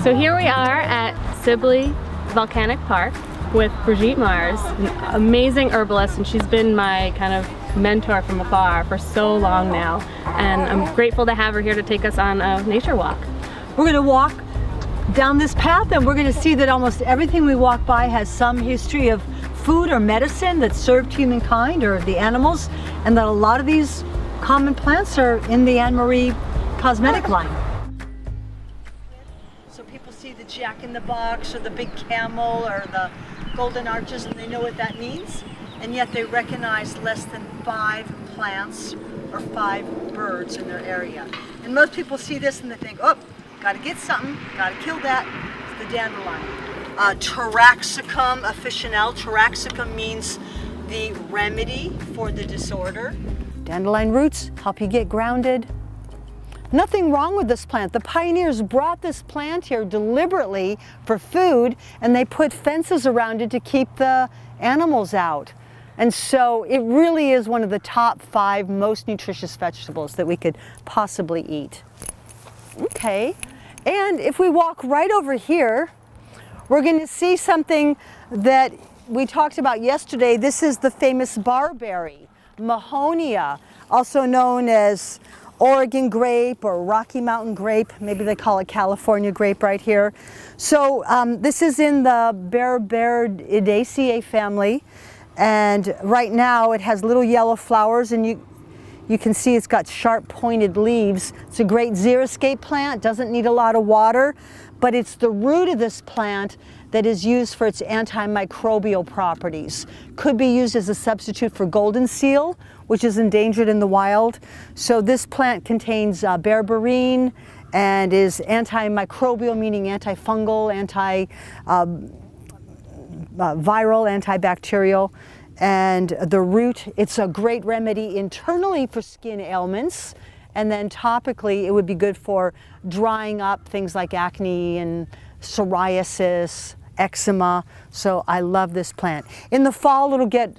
So here we are at Sibley Volcanic Park with Brigitte Mars, an amazing herbalist, and she's been my kind of mentor from afar for so long now. And I'm grateful to have her here to take us on a nature walk. We're going to walk down this path and we're going to see that almost everything we walk by has some history of food or medicine that served humankind or the animals, and that a lot of these common plants are in the Anne-Marie cosmetic line. So people see the jack-in-the-box or the big camel or the golden arches and they know what that means, and yet they recognize less than 5 plants or 5 birds in their area. And most people see this and they think, oh, gotta get something, gotta kill that. It's the dandelion. Taraxacum officinale. Taraxacum means the remedy for the disorder. Dandelion roots help you get grounded. Nothing wrong with this plant. The pioneers brought this plant here deliberately for food, and they put fences around it to keep the animals out. And so it really is one of the top 5 most nutritious vegetables that we could possibly eat. Okay, and if we walk right over here, we're going to see something that we talked about yesterday. This is the famous barberry, Mahonia, also known as Oregon grape or Rocky Mountain grape. Maybe they call it California grape right here. So this is in the Barbaridaceae family, and right now it has little yellow flowers, and you can see it's got sharp pointed leaves. It's a great xeriscape plant, doesn't need a lot of water, but it's the root of this plant that is used for its antimicrobial properties. Could be used as a substitute for golden seal, which is endangered in the wild. So this plant contains berberine and is antimicrobial, meaning antifungal, viral, antibacterial. And the root, it's a great remedy internally for skin ailments, and then topically it would be good for drying up things like acne and psoriasis, eczema. So I love this plant. In the fall it'll get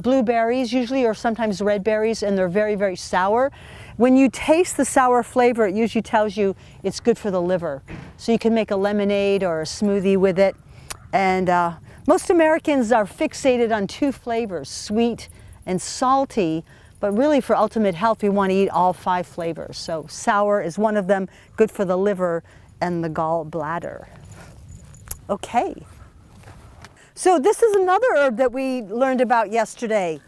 blueberries usually, or sometimes red berries, and they're very, very sour. When you taste the sour flavor, it usually tells you it's good for the liver. So you can make a lemonade or a smoothie with it. And most Americans are fixated on 2 flavors, sweet and salty, but really for ultimate health we want to eat all 5 flavors. So sour is one of them, good for the liver and the gallbladder. Okay, so this is another herb that we learned about yesterday.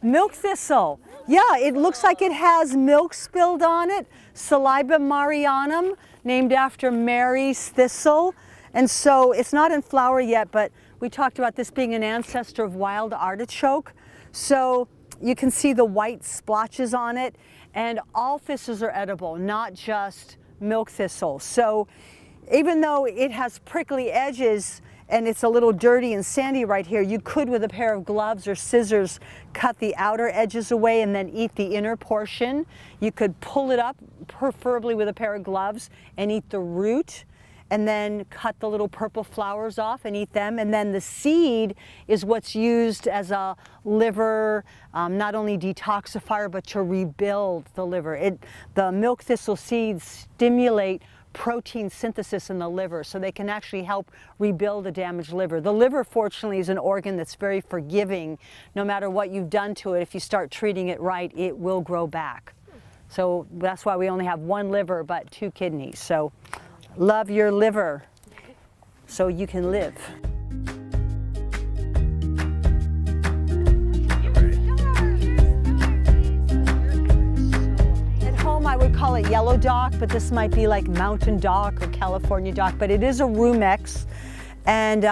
Milk thistle. Yeah, it looks like it has milk spilled on it. Saliba marianum, named after Mary's thistle. And so it's not in flower yet, but we talked about this being an ancestor of wild artichoke. So you can see the white splotches on it, and all thistles are edible, not just milk thistle. So even though it has prickly edges and it's a little dirty and sandy right here, you could, with a pair of gloves or scissors, cut the outer edges away and then eat the inner portion. You could pull it up, preferably with a pair of gloves, and eat the root, and then cut the little purple flowers off and eat them. And then the seed is what's used as a liver, not only detoxifier, but to rebuild the liver. The milk thistle seeds stimulate protein synthesis in the liver, so they can actually help rebuild a damaged liver. The liver, fortunately, is an organ that's very forgiving. No matter what you've done to it, if you start treating it right, it will grow back. So that's why we only have 1 liver but 2 kidneys. So love your liver so you can live. At home I would call it yellow dock, but this might be like mountain dock or California dock, but it is a rumex, and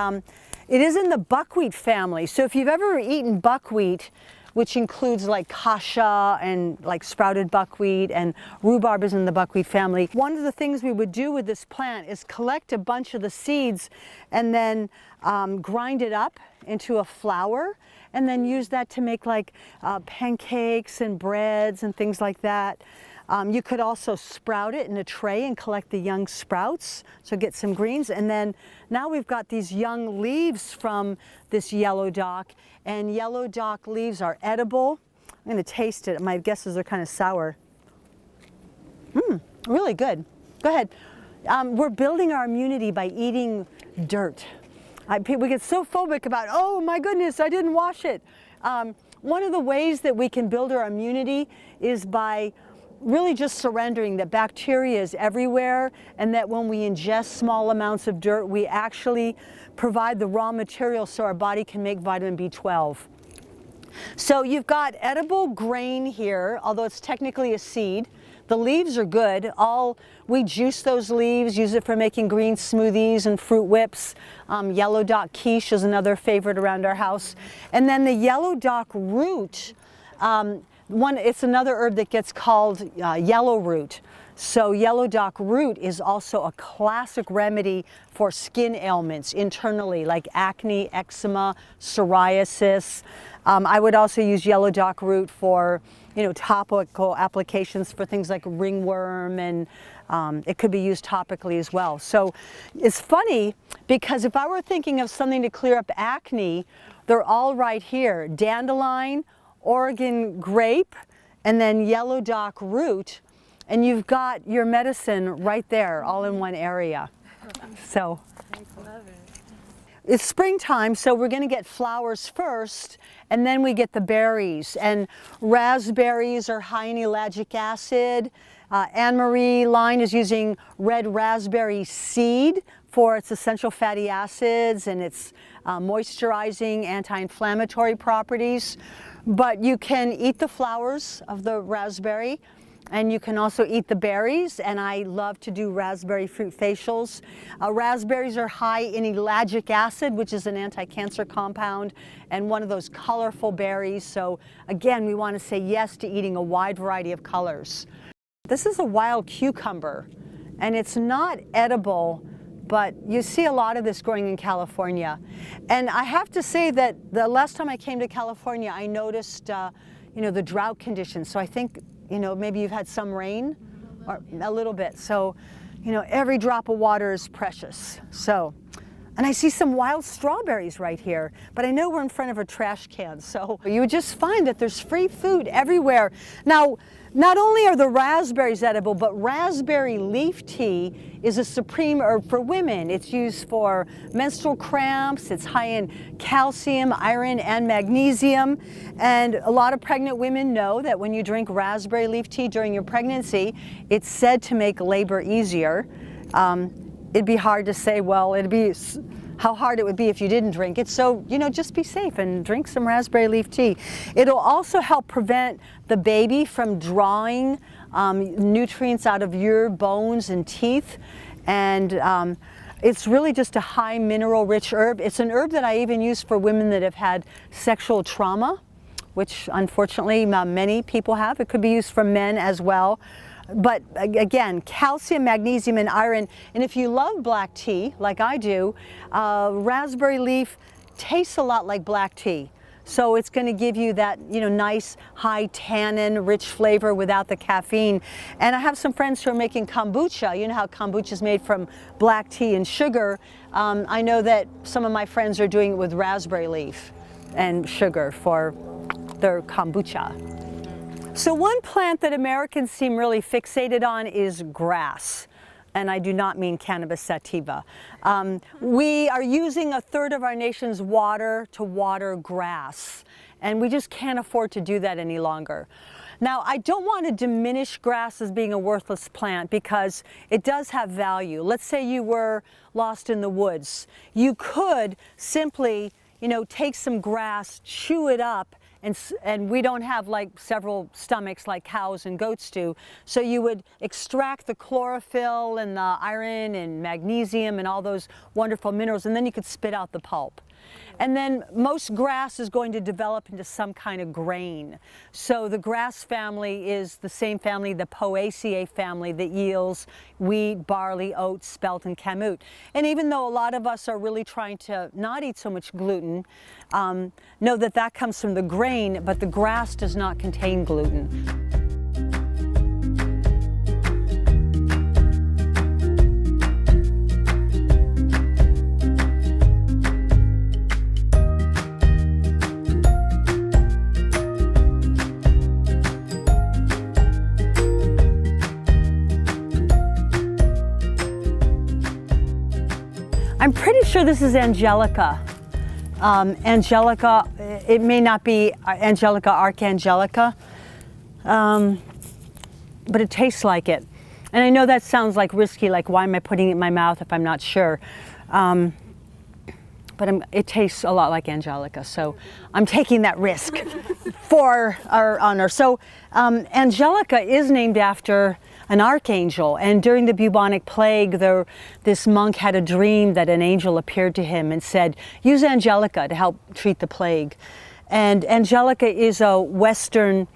it is in the buckwheat family. So if you've ever eaten buckwheat, which includes like kasha and like sprouted buckwheat, and rhubarb is in the buckwheat family. One of the things we would do with this plant is collect a bunch of the seeds and then grind it up into a flour, and then use that to make like pancakes and breads and things like that. You could also sprout it in a tray and collect the young sprouts, so get some greens. And then now we've got these young leaves from this yellow dock, and yellow dock leaves are edible. I'm going to taste it. My guess is they're kind of sour. Really good. Go ahead. We're building our immunity by eating dirt. We get so phobic about, oh my goodness, I didn't wash it. One of the ways that we can build our immunity is by really just surrendering that bacteria is everywhere, and that when we ingest small amounts of dirt, we actually provide the raw material so our body can make vitamin B12. So you've got edible grain here, although it's technically a seed. The leaves are good. We juice those leaves, use it for making green smoothies and fruit whips. Yellow dock quiche is another favorite around our house. And then the yellow dock root, it's another herb that gets called yellow root. So yellow dock root is also a classic remedy for skin ailments internally, like acne, eczema, psoriasis. I would also use yellow dock root for, topical applications for things like ringworm, and it could be used topically as well. So it's funny because if I were thinking of something to clear up acne, they're all right here: dandelion, Oregon grape, and then yellow dock root, and you've got your medicine right there, all in one area. So it's springtime, so we're going to get flowers first, and then we get the berries. And raspberries are high in ellagic acid. Anne-Marie Line is using red raspberry seed for its essential fatty acids and its moisturizing, anti-inflammatory properties. But you can eat the flowers of the raspberry, and you can also eat the berries, and I love to do raspberry fruit facials. Raspberries are high in ellagic acid, which is an anti-cancer compound, and one of those colorful berries. So again, we want to say yes to eating a wide variety of colors. This is a wild cucumber, and it's not edible, but you see a lot of this growing in California. And I have to say that the last time I came to California, I noticed the drought conditions. So I think maybe you've had some rain, or a little bit. So, every drop of water is precious. So, and I see some wild strawberries right here, but I know we're in front of a trash can. So you would just find that there's free food everywhere. Now, not only are the raspberries edible, but raspberry leaf tea is a supreme herb for women. It's used for menstrual cramps. It's high in calcium, iron, and magnesium. And a lot of pregnant women know that when you drink raspberry leaf tea during your pregnancy, it's said to make labor easier. It'd be hard to say, well, how hard it would be if you didn't drink it. So, just be safe and drink some raspberry leaf tea. It'll also help prevent the baby from drawing nutrients out of your bones and teeth. And it's really just a high mineral rich herb. It's an herb that I even use for women that have had sexual trauma, which unfortunately many people have. It could be used for men as well. But again, calcium, magnesium, and iron. And if you love black tea, like I do, raspberry leaf tastes a lot like black tea. So it's going to give you that, nice high tannin, rich flavor without the caffeine. And I have some friends who are making kombucha. You know how kombucha is made from black tea and sugar. I know that some of my friends are doing it with raspberry leaf and sugar for their kombucha. So one plant that Americans seem really fixated on is grass. And I do not mean cannabis sativa. We are using 1/3 of our nation's water to water grass. And we just can't afford to do that any longer. Now, I don't want to diminish grass as being a worthless plant because it does have value. Let's say you were lost in the woods. You could simply, take some grass, chew it up, and we don't have like several stomachs like cows and goats do. So you would extract the chlorophyll and the iron and magnesium and all those wonderful minerals, and then you could spit out the pulp. And then most grass is going to develop into some kind of grain. So the grass family is the same family, the Poaceae family, that yields wheat, barley, oats, spelt, and kamut. And even though a lot of us are really trying to not eat so much gluten, know that that comes from the grain, but the grass does not contain gluten. I'm pretty sure this is Angelica. Angelica, it may not be Angelica archangelica, but it tastes like it. And I know that sounds like risky, like why am I putting it in my mouth if I'm not sure? But it tastes a lot like Angelica, so I'm taking that risk for our honor. So Angelica is named after an archangel, and during the bubonic plague, this monk had a dream that an angel appeared to him and said, use Angelica to help treat the plague. And Angelica is a Western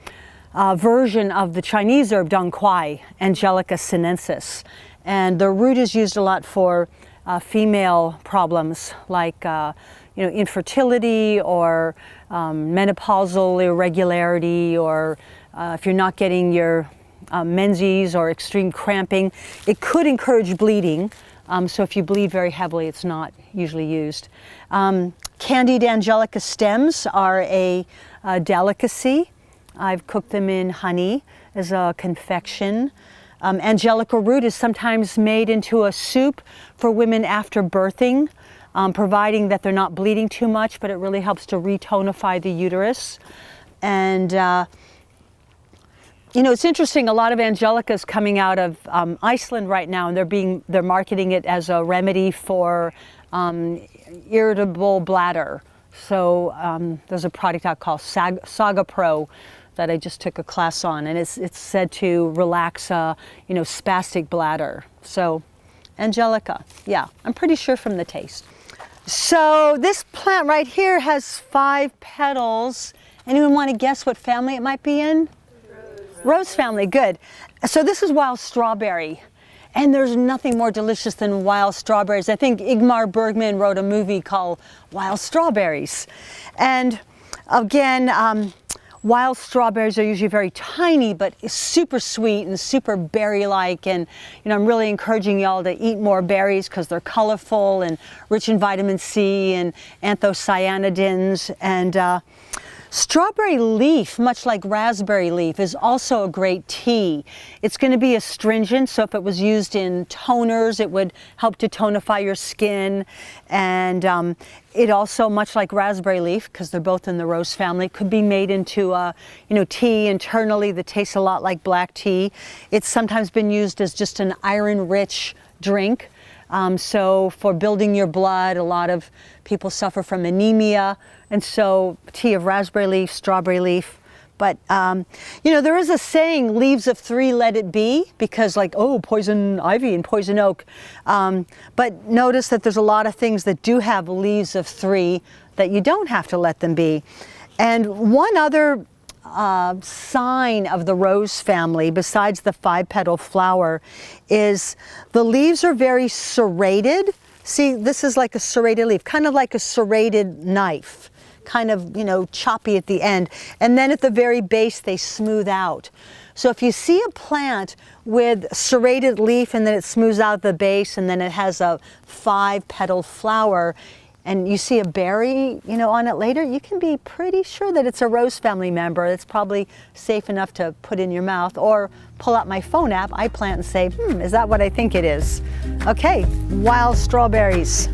version of the Chinese herb dong quai, Angelica sinensis. And the root is used a lot for female problems like infertility or menopausal irregularity, or if you're not getting your menses or extreme cramping. It could encourage bleeding, so if you bleed very heavily, it's not usually used. Candied Angelica stems are a delicacy. I've cooked them in honey as a confection. Angelica root is sometimes made into a soup for women after birthing, providing that they're not bleeding too much, but it really helps to retonify the uterus. And it's interesting, a lot of Angelica is coming out of Iceland right now, and they're marketing it as a remedy for irritable bladder. So there's a product out called Saga Pro that I just took a class on, and it's said to relax spastic bladder. So Angelica, yeah, I'm pretty sure from the taste. So this plant right here has 5 petals. Anyone want to guess what family it might be in? Rose family, good. So this is wild strawberry, and there's nothing more delicious than wild strawberries. I think Ingmar Bergman wrote a movie called Wild Strawberries. And again, wild strawberries are usually very tiny, but super sweet and super berry-like. And I'm really encouraging y'all to eat more berries because they're colorful and rich in vitamin C and anthocyanidins. And strawberry leaf, much like raspberry leaf, is also a great tea. It's going to be astringent, so if it was used in toners, it would help to tonify your skin. And it also, much like raspberry leaf, because they're both in the rose family, could be made into a tea internally that tastes a lot like black tea. It's sometimes been used as just an iron-rich drink. So for building your blood, a lot of people suffer from anemia, and so tea of raspberry leaf, strawberry leaf. But there is a saying, leaves of 3 let it be, because poison ivy and poison oak. But notice that there's a lot of things that do have leaves of 3 that you don't have to let them be. And one other sign of the rose family, besides the 5-petal flower, is the leaves are very serrated. See, this is like a serrated leaf, kind of like a serrated knife, kind of, choppy at the end. And then at the very base, they smooth out. So if you see a plant with serrated leaf and then it smooths out the base and then it has a 5-petal flower, and you see a berry, on it later, you can be pretty sure that it's a rose family member. It's probably safe enough to put in your mouth, or pull out my phone app, iPlant, and say, is that what I think it is? Okay, wild strawberries.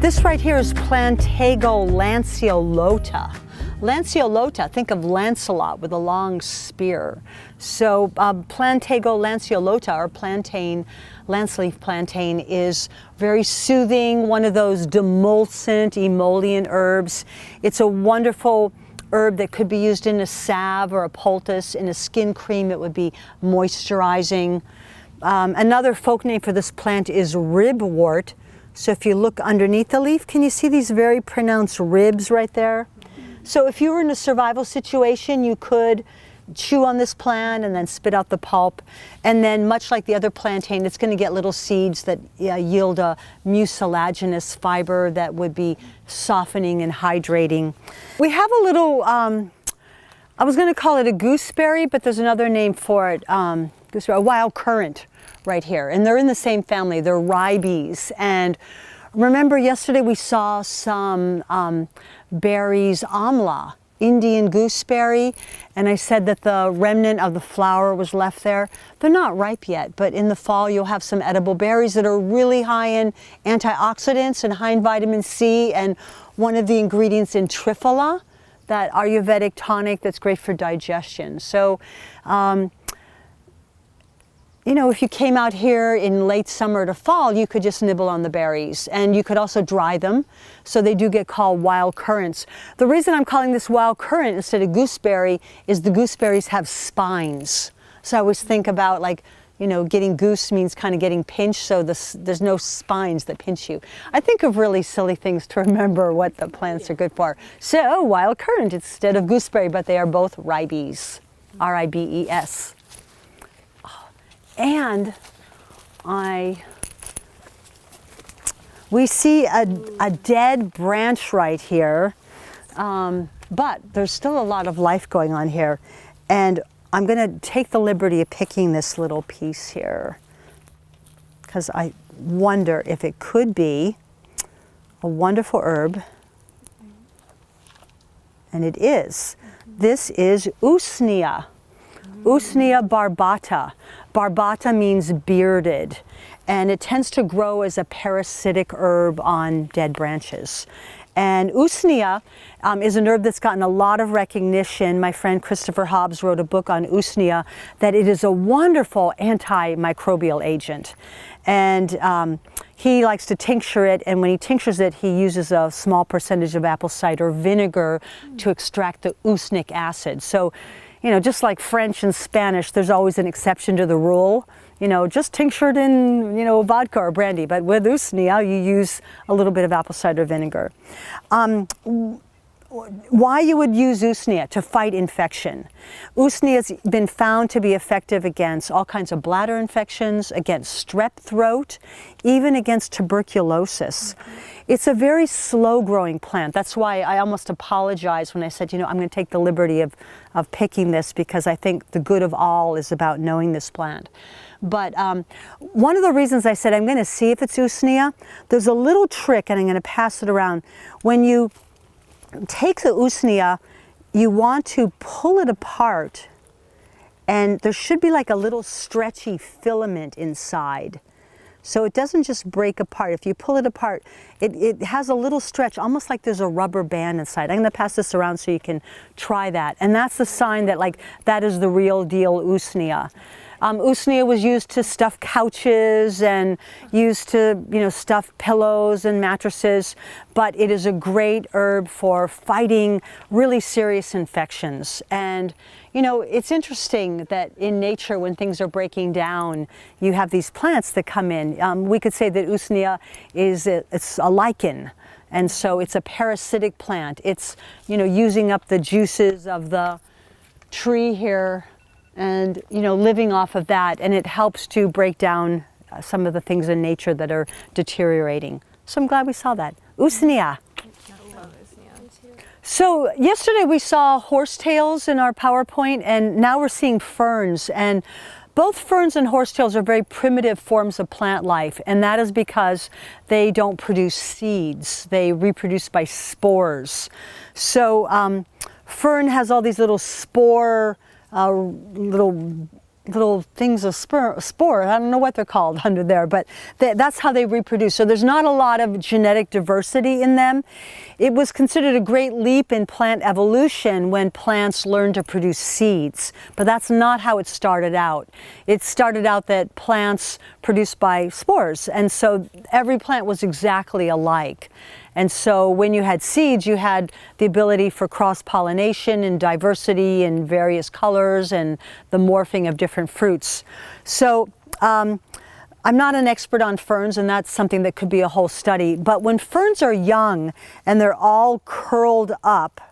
This right here is Plantago lanceolata. Lanceolata, think of Lancelot with a long spear. So Plantago lanceolata, or plantain, lanceleaf plantain, is very soothing, one of those demulcent, emollient herbs. It's a wonderful herb that could be used in a salve or a poultice. In a skin cream, it would be moisturizing. Another folk name for this plant is ribwort. So if you look underneath the leaf, can you see these very pronounced ribs right there? So if you were in a survival situation, you could chew on this plant and then spit out the pulp. And then much like the other plantain, it's going to get little seeds that yield a mucilaginous fiber that would be softening and hydrating. We have a little, I was going to call it a gooseberry, but there's another name for it, gooseberry, a wild currant right here. And they're in the same family. They're ribes. And remember yesterday we saw some berries, amla, Indian gooseberry, and I said that the remnant of the flower was left there. They're not ripe yet, but in the fall you'll have some edible berries that are really high in antioxidants and high in vitamin C, and one of the ingredients in Triphala, that Ayurvedic tonic that's great for digestion. So, you know, if you came out here in late summer to fall, you could just nibble on the berries, and you could also dry them. So they do get called wild currants. The reason I'm calling this wild currant instead of gooseberry is the gooseberries have spines. So I always think about, like, you know, getting goose means kind of getting pinched, so there's no spines that pinch you. I think of really silly things to remember what the plants are good for. So wild currant instead of gooseberry, but they are both ribes, R-I-B-E-S. And we see a dead branch right here, but there's still a lot of life going on here. And I'm going to take the liberty of picking this little piece here, because I wonder if it could be a wonderful herb. And it is. This is Usnea. Usnea barbata. Barbata means bearded, and it tends to grow as a parasitic herb on dead branches. And Usnea is an herb that's gotten a lot of recognition. My friend Christopher Hobbs wrote a book on Usnea, that it is a wonderful antimicrobial agent. And he likes to tincture it, and when he tinctures it, he uses a small percentage of apple cider vinegar to extract the usnic acid. So, you know, just like French and Spanish, there's always an exception to the rule. You know, just tinctured in, you know, vodka or brandy. But with Usnea, you use a little bit of apple cider vinegar. Why you would use Usnea? To fight infection. Usnea has been found to be effective against all kinds of bladder infections, against strep throat, even against tuberculosis. It's a very slow growing plant. That's why I almost apologized when I said, you know, I'm going to take the liberty of picking this, because I think the good of all is about knowing this plant. But one of the reasons I said I'm going to see if it's Usnea, there's a little trick, and I'm going to pass it around. When you take the Usnea, you want to pull it apart, and there should be like a little stretchy filament inside. So it doesn't just break apart. If you pull it apart, it has a little stretch, almost like there's a rubber band inside. I'm going to pass this around so you can try that. And that's the sign that, like, that is the real deal Usnea. Usnea was used to stuff couches and used to, you know, stuff pillows and mattresses, but it is a great herb for fighting really serious infections. And, you know, it's interesting that in nature, when things are breaking down, you have these plants that come in. We could say that Usnea it's a lichen. And so it's a parasitic plant. It's, you know, using up the juices of the tree here, and, you know, living off of that, and it helps to break down some of the things in nature that are deteriorating. So I'm glad we saw that. Usnea. So yesterday we saw horsetails in our PowerPoint, and now we're seeing ferns. And both ferns and horsetails are very primitive forms of plant life, and that is because they don't produce seeds. They reproduce by spores. So fern has all these little little things of spore. I don't know what they're called under there, but that's how they reproduce. So there's not a lot of genetic diversity in them. It was considered a great leap in plant evolution when plants learned to produce seeds, but that's not how it started out. It started out that plants produced by spores, and so every plant was exactly alike. And so when you had seeds, you had the ability for cross-pollination and diversity in various colors and the morphing of different fruits. So I'm not an expert on ferns, and that's something that could be a whole study. But when ferns are young and they're all curled up,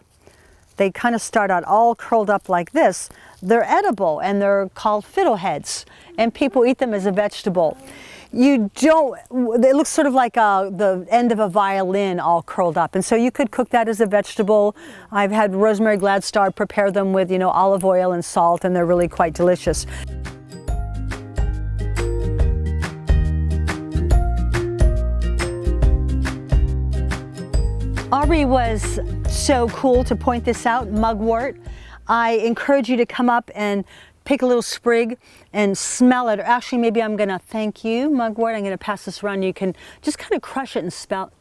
they kind of start out all curled up like this, they're edible, and they're called fiddleheads, and people eat them as a vegetable. You don't, it looks sort of like the end of a violin all curled up. And so you could cook that as a vegetable. I've had Rosemary Gladstar prepare them with, you know, olive oil and salt, and they're really quite delicious. Aubrey was so cool to point this out, mugwort. I encourage you to come up and pick a little sprig and smell it. Or actually, maybe I'm gonna thank you, mugwort. I'm gonna pass this around. You can just kind of crush it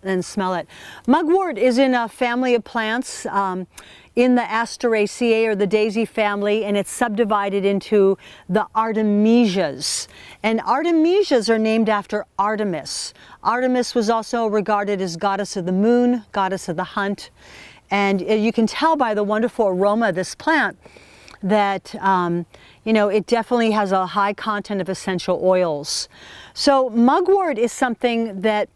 and smell it. Mugwort is in a family of plants in the Asteraceae, or the daisy family, and it's subdivided into the artemisias. And artemisias are named after Artemis. Artemis was also regarded as goddess of the moon, goddess of the hunt. And you can tell by the wonderful aroma of this plant that it definitely has a high content of essential oils. So mugwort is something that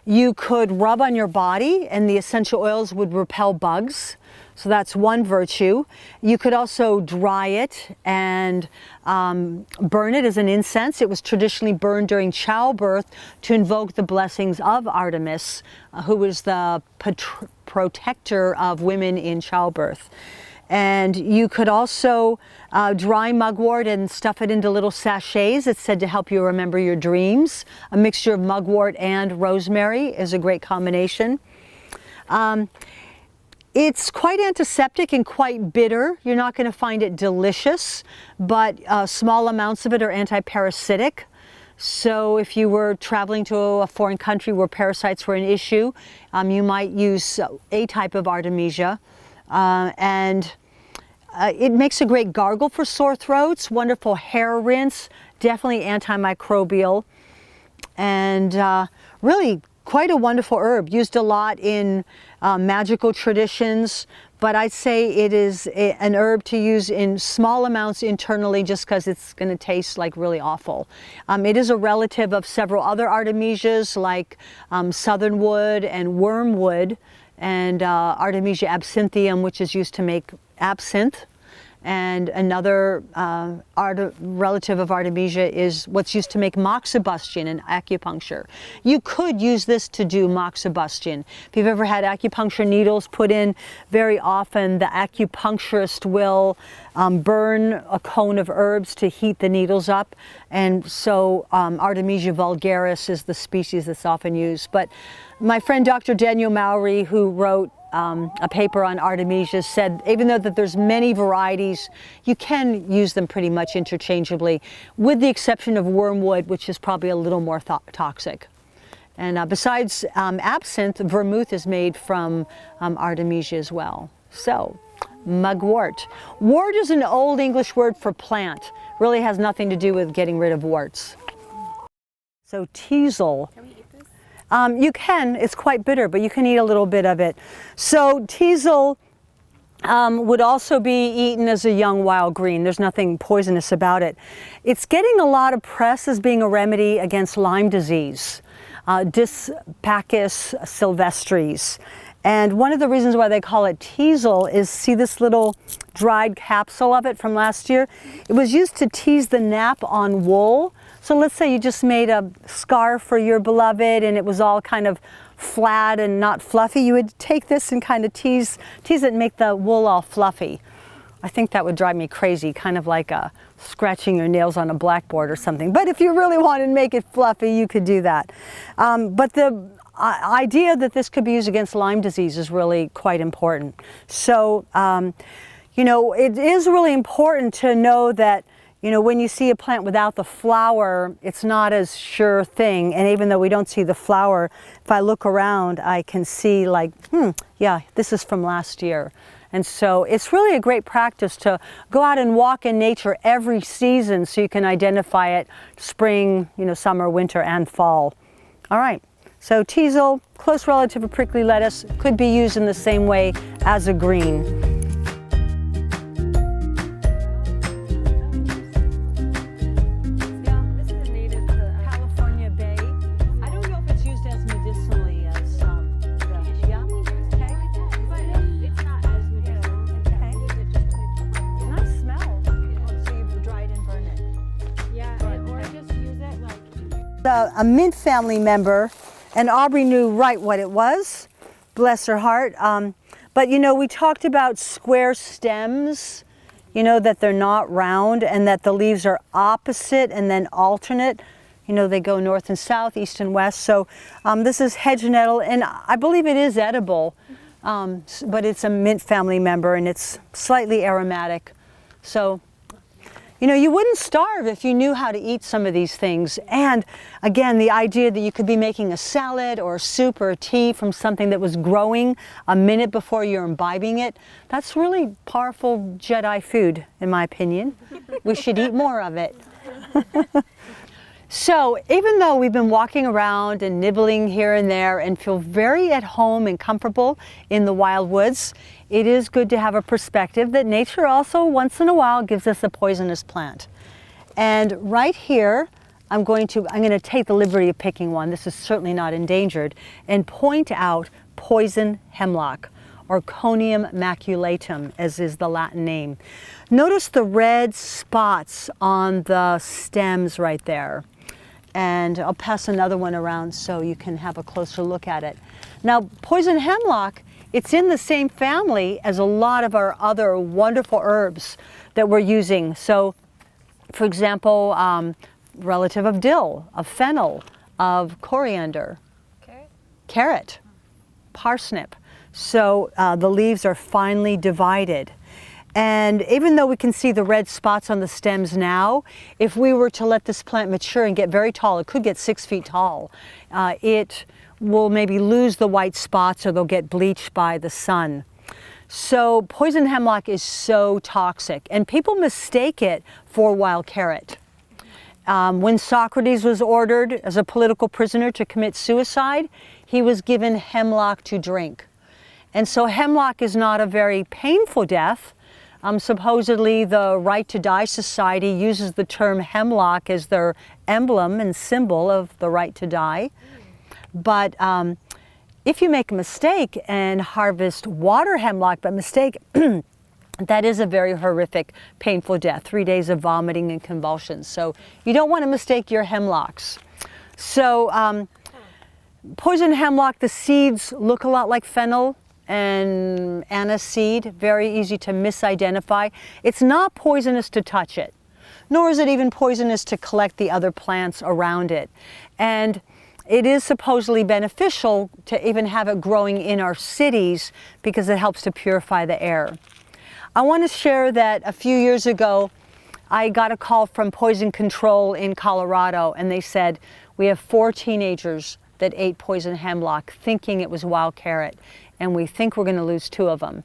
you could rub on your body, and the essential oils would repel bugs. So that's one virtue. You could also dry it and burn it as an incense. It was traditionally burned during childbirth to invoke the blessings of Artemis, who was the protector of women in childbirth. And you could also dry mugwort and stuff it into little sachets. It's said to help you remember your dreams. A mixture of mugwort and rosemary is a great combination. It's quite antiseptic and quite bitter. You're not going to find it delicious, but small amounts of it are anti-parasitic. So if you were traveling to a foreign country where parasites were an issue, you might use a type of artemisia. It makes a great gargle for sore throats, wonderful hair rinse, definitely antimicrobial, and really quite a wonderful herb, used a lot in magical traditions, but I'd say it is an herb to use in small amounts internally, just because it's going to taste like really awful. It is a relative of several other artemisias like southernwood and wormwood, and Artemisia absinthium, which is used to make absinthe. And another relative of Artemisia is what's used to make moxibustion in acupuncture. You could use this to do moxibustion. If you've ever had acupuncture needles put in, very often the acupuncturist will burn a cone of herbs to heat the needles up. And so Artemisia vulgaris is the species that's often used. But my friend Dr. Daniel Mowry, who wrote a paper on artemisia, said even though that there's many varieties, you can use them pretty much interchangeably, with the exception of wormwood, which is probably a little more toxic. And besides absinthe, vermouth is made from artemisia as well. So, mugwort. Wort is an old English word for plant. Really has nothing to do with getting rid of warts. So teasel. You can, it's quite bitter, but you can eat a little bit of it. So teasel would also be eaten as a young wild green. There's nothing poisonous about it. It's getting a lot of press as being a remedy against Lyme disease, Dyspacus sylvestris. And one of the reasons why they call it teasel is, see this little dried capsule of it from last year? It was used to tease the nap on wool. So let's say you just made a scarf for your beloved and it was all kind of flat and not fluffy. You would take this and kind of tease it and make the wool all fluffy. I think that would drive me crazy, kind of like scratching your nails on a blackboard or something. But if you really wanted to make it fluffy, you could do that. But the idea that this could be used against Lyme disease is really quite important. So, it is really important to know that when you see a plant without the flower, it's not as sure thing. And even though we don't see the flower, if I look around, I can see like, yeah, this is from last year. And so it's really a great practice to go out and walk in nature every season so you can identify it: spring, summer, winter, and fall. All right. So teasel, close relative of prickly lettuce, could be used in the same way as a green. A mint family member, and Aubrey knew right what it was, bless her heart. But we talked about square stems, that they're not round and that the leaves are opposite and then alternate. They go north and south, east and west. So this is hedge nettle, and I believe it is edible. but it's a mint family member and it's slightly aromatic. So, you know, you wouldn't starve if you knew how to eat some of these things. And again, the idea that you could be making a salad or a soup or a tea from something that was growing a minute before you're imbibing it, that's really powerful Jedi food, in my opinion. We should eat more of it. So even though we've been walking around and nibbling here and there and feel very at home and comfortable in the wild woods, it is good to have a perspective that nature also once in a while gives us a poisonous plant. And right here, I'm going to take the liberty of picking one. This is certainly not endangered, and point out poison hemlock, or Conium maculatum, as is the Latin name. Notice the red spots on the stems right there. And I'll pass another one around so you can have a closer look at it. Now, poison hemlock, it's in the same family as a lot of our other wonderful herbs that we're using. So, for example, relative of dill, of fennel, of coriander, carrot, parsnip. So the leaves are finely divided. And even though we can see the red spots on the stems now, if we were to let this plant mature and get very tall, it could get 6 feet tall, it will maybe lose the white spots or they'll get bleached by the sun. So poison hemlock is so toxic, and people mistake it for wild carrot. When Socrates was ordered as a political prisoner to commit suicide, he was given hemlock to drink. And so hemlock is not a very painful death. Supposedly the Right to Die Society uses the term hemlock as their emblem and symbol of the right to die. But if you make a mistake and harvest water hemlock by mistake, that is a very horrific, painful death, 3 days of vomiting and convulsions. So you don't want to mistake your hemlocks. So poison hemlock, the seeds look a lot like fennel and aniseed, very easy to misidentify. It's not poisonous to touch it, nor is it even poisonous to collect the other plants around it. And it is supposedly beneficial to even have it growing in our cities because it helps to purify the air. I want to share that a few years ago, I got a call from Poison Control in Colorado, and they said, we have 4 teenagers that ate poison hemlock thinking it was wild carrot, and we think we're going to lose 2 of them.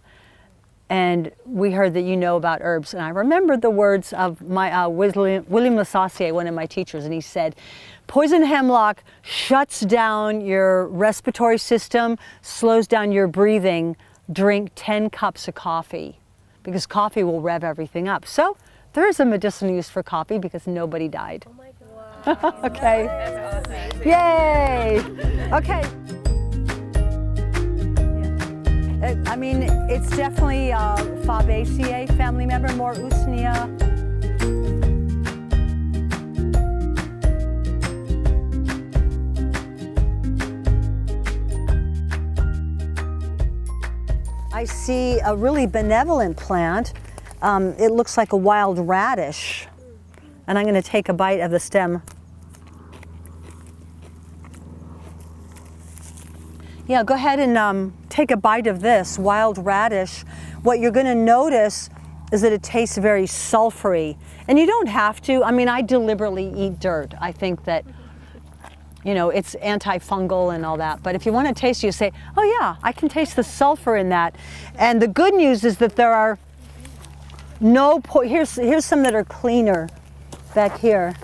And we heard that you know about herbs. And I remembered the words of my William Lasassier, one of my teachers, and he said, poison hemlock shuts down your respiratory system, slows down your breathing. Drink 10 cups of coffee, because coffee will rev everything up. So there is a medicinal use for coffee because nobody died. Oh my God. Okay. That's awesome. Yay! Okay. I mean, it's definitely a Fabaceae family member, more Usnea. I see a really benevolent plant. It looks like a wild radish. And I'm going to take a bite of the stem. Yeah, go ahead and take a bite of this wild radish. What you're going to notice is that it tastes very sulfury. And you don't have to. I mean, I deliberately eat dirt. I think that, you know, it's antifungal and all that. But if you want to taste it, you say, oh yeah, I can taste the sulfur in that. And the good news is that there are no, here's some that are cleaner back here.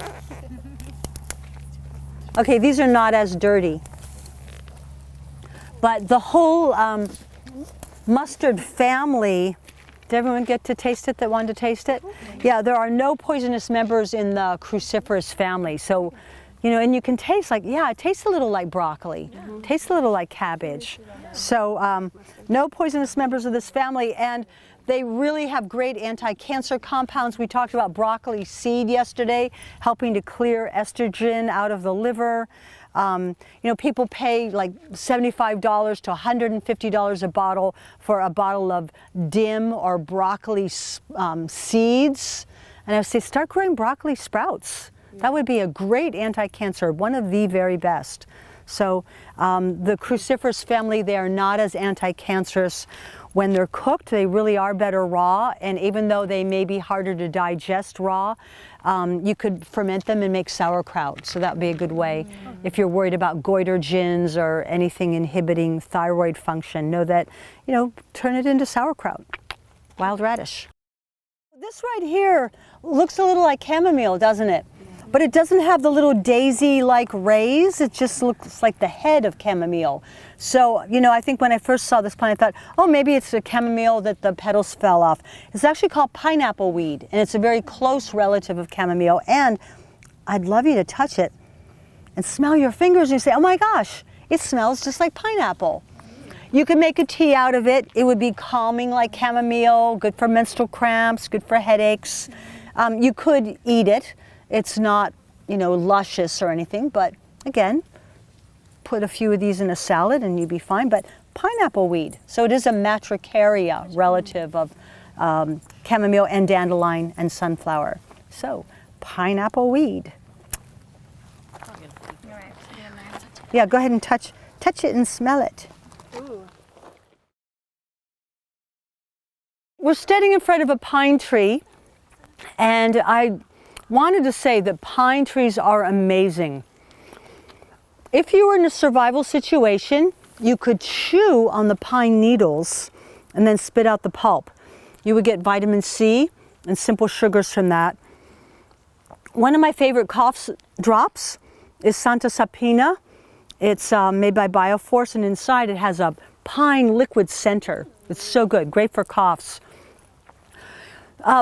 Okay, these are not as dirty. But the whole mustard family, did everyone get to taste it that wanted to taste it? Yeah, there are no poisonous members in the cruciferous family. So, you know, and you can taste like, yeah, it tastes a little like broccoli. It tastes a little like cabbage. So no poisonous members of this family. And they really have great anti-cancer compounds. We talked about broccoli seed yesterday, helping to clear estrogen out of the liver. You know, people pay like $75 to $150 a bottle for a bottle of dim or broccoli seeds. And I would say, start growing broccoli sprouts. That would be a great anti-cancer, one of the very best. So the cruciferous family, they are not as anti-cancerous. When they're cooked, they really are better raw, and even though they may be harder to digest raw, you could ferment them and make sauerkraut, so that would be a good way. If you're worried about goitrogens or anything inhibiting thyroid function, know that, you know, turn it into sauerkraut, wild radish. This right here looks a little like chamomile, doesn't it? But it doesn't have the little daisy-like rays. It just looks like the head of chamomile. So, you know, I think when I first saw this plant, I thought, oh, maybe it's a chamomile that the petals fell off. It's actually called pineapple weed, and it's a very close relative of chamomile. And I'd love you to touch it and smell your fingers and you say, oh my gosh, it smells just like pineapple. You can make a tea out of it. It would be calming like chamomile, good for menstrual cramps, good for headaches. You could eat it. It's not, you know, luscious or anything, but again, put a few of these in a salad and you'd be fine. But pineapple weed, so it is a matricaria relative of chamomile and dandelion and sunflower. So pineapple weed. Yeah, go ahead and touch it and smell it. Ooh. We're standing in front of a pine tree, and I wanted to say that pine trees are amazing. If you were in a survival situation, you could chew on the pine needles and then spit out the pulp. You would get vitamin C and simple sugars from that. One of my favorite cough drops is Santa Sapina. It's made by Bioforce, and inside it has a pine liquid center. It's so good, great for coughs.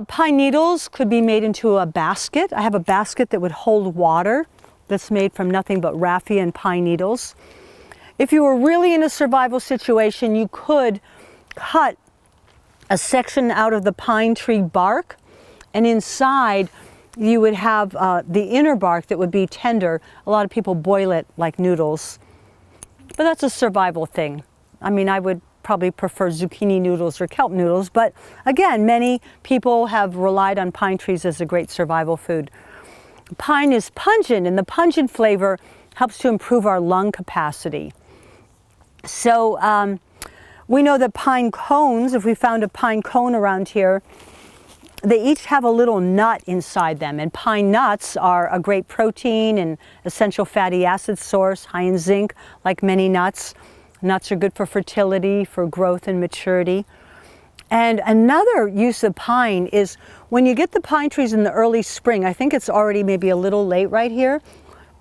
Pine needles could be made into a basket. I have a basket that would hold water that's made from nothing but raffia and pine needles. If you were really in a survival situation, you could cut a section out of the pine tree bark, and inside you would have the inner bark that would be tender. A lot of people boil it like noodles, but that's a survival thing. I mean, I would probably prefer zucchini noodles or kelp noodles, but again, many people have relied on pine trees as a great survival food. Pine is pungent, and the pungent flavor helps to improve our lung capacity. So we know that pine cones, if we found a pine cone around here, they each have a little nut inside them, and pine nuts are a great protein and essential fatty acid source, high in zinc, like many nuts. Nuts are good for fertility, for growth and maturity. And another use of pine is when you get the pine trees in the early spring, I think it's already maybe a little late right here,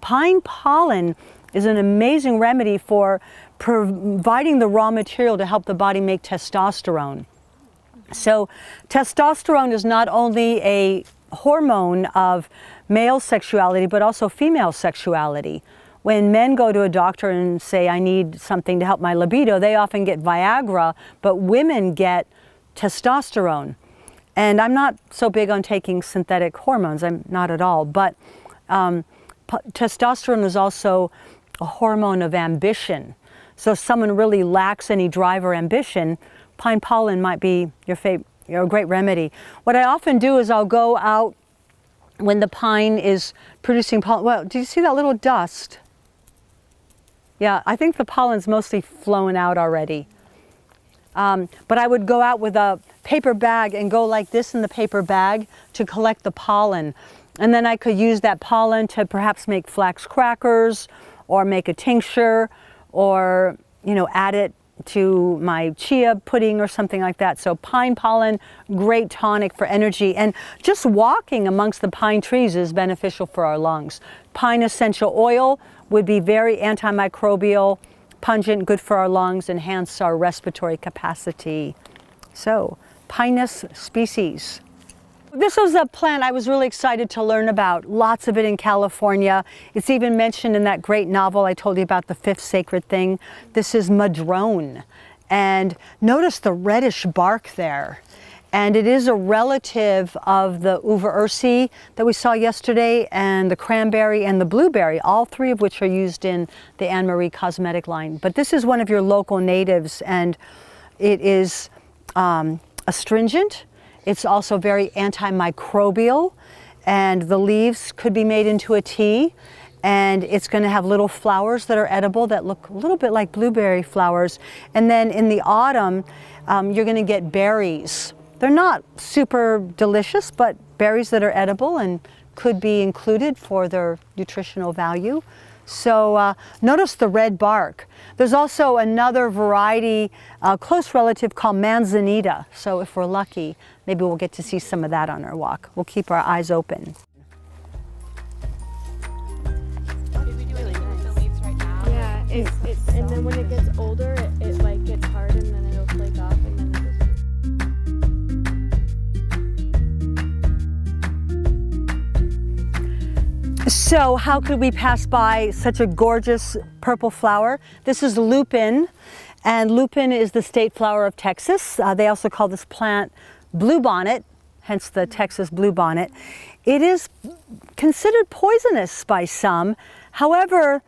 pine pollen is an amazing remedy for providing the raw material to help the body make testosterone. So testosterone is not only a hormone of male sexuality, but also female sexuality. When men go to a doctor and say, I need something to help my libido, they often get Viagra, but women get testosterone. And I'm not so big on taking synthetic hormones, I'm not at all, but testosterone is also a hormone of ambition. So if someone really lacks any drive or ambition, pine pollen might be your great remedy. What I often do is I'll go out when the pine is producing pollen. Well, do you see that little dust? Yeah, I think the pollen's mostly flown out already. But I would go out with a paper bag and go like this in the paper bag to collect the pollen. And then I could use that pollen to perhaps make flax crackers or make a tincture or, you know, add it to my chia pudding or something like that. So pine pollen, great tonic for energy. And just walking amongst the pine trees is beneficial for our lungs. Pine essential oil would be very antimicrobial, pungent, good for our lungs, enhance our respiratory capacity. So, Pinus species. This was a plant I was really excited to learn about. Lots of it in California. It's even mentioned in that great novel I told you about, The Fifth Sacred Thing. This is madrone. And notice the reddish bark there. And it is a relative of the uva ursi that we saw yesterday, and the cranberry and the blueberry, all three of which are used in the Anne Marie cosmetic line. But this is one of your local natives, and it is astringent. It's also very antimicrobial, and the leaves could be made into a tea. and it's going to have little flowers that are edible that look a little bit like blueberry flowers. And then in the autumn, you're going to get berries. They're not super delicious, but berries that are edible and could be included for their nutritional value. So notice the red bark. There's also another variety, close relative, called manzanita. So if we're lucky, maybe we'll get to see some of that on our walk. We'll keep our eyes open. Yeah, it's and then when it gets older, it like gets hard and then it'll flake off and then So how could we pass by such a gorgeous purple flower? This is lupin, and lupin is the state flower of Texas. They also call this plant bluebonnet, hence the Texas bluebonnet. It is considered poisonous by some. However,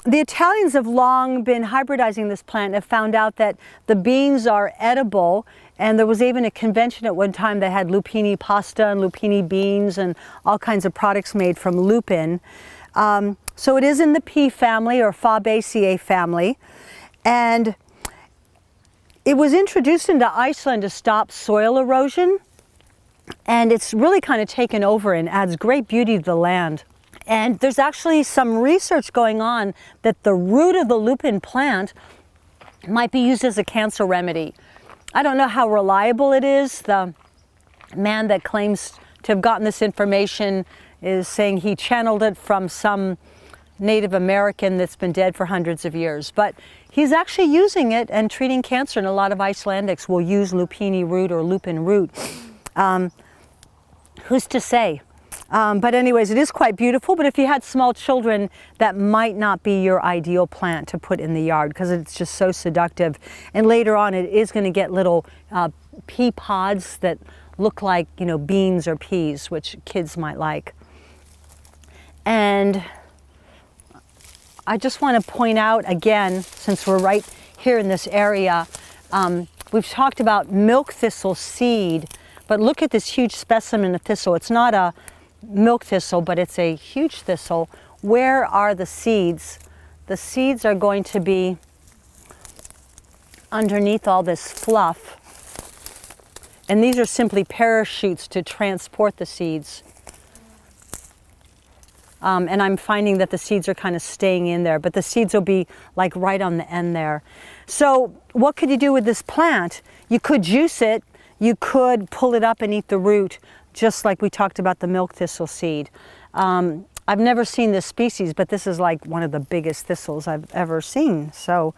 the Italians have long been hybridizing this plant and have found out that the beans are edible, and there was even a convention at one time that had lupini pasta and lupini beans and all kinds of products made from lupin. So it is in the pea family or Fabaceae family, and it was introduced into Iceland to stop soil erosion, and it's really kind of taken over and adds great beauty to the land. And there's actually some research going on that the root of the lupin plant might be used as a cancer remedy. I don't know how reliable it is. The man that claims to have gotten this information is saying he channeled it from some Native American that's been dead for hundreds of years. But he's actually using it and treating cancer, and a lot of Icelandics will use lupini root or lupin root. Who's to say? But anyways, it is quite beautiful, but if you had small children, that might not be your ideal plant to put in the yard because it's just so seductive. And later on, it is going to get little pea pods that look like, you know, beans or peas, which kids might like. And I just want to point out again, since we're right here in this area, we've talked about milk thistle seed, but look at this huge specimen of thistle. It's not a milk thistle, but it's a huge thistle. Where are the seeds? The seeds are going to be underneath all this fluff. And these are simply parachutes to transport the seeds. And I'm finding that the seeds are kind of staying in there, but the seeds will be like right on the end there. So what could you do with this plant? You could juice it. You could pull it up and eat the root, just like we talked about the milk thistle seed. I've never seen this species, but this is like one of the biggest thistles I've ever seen. So,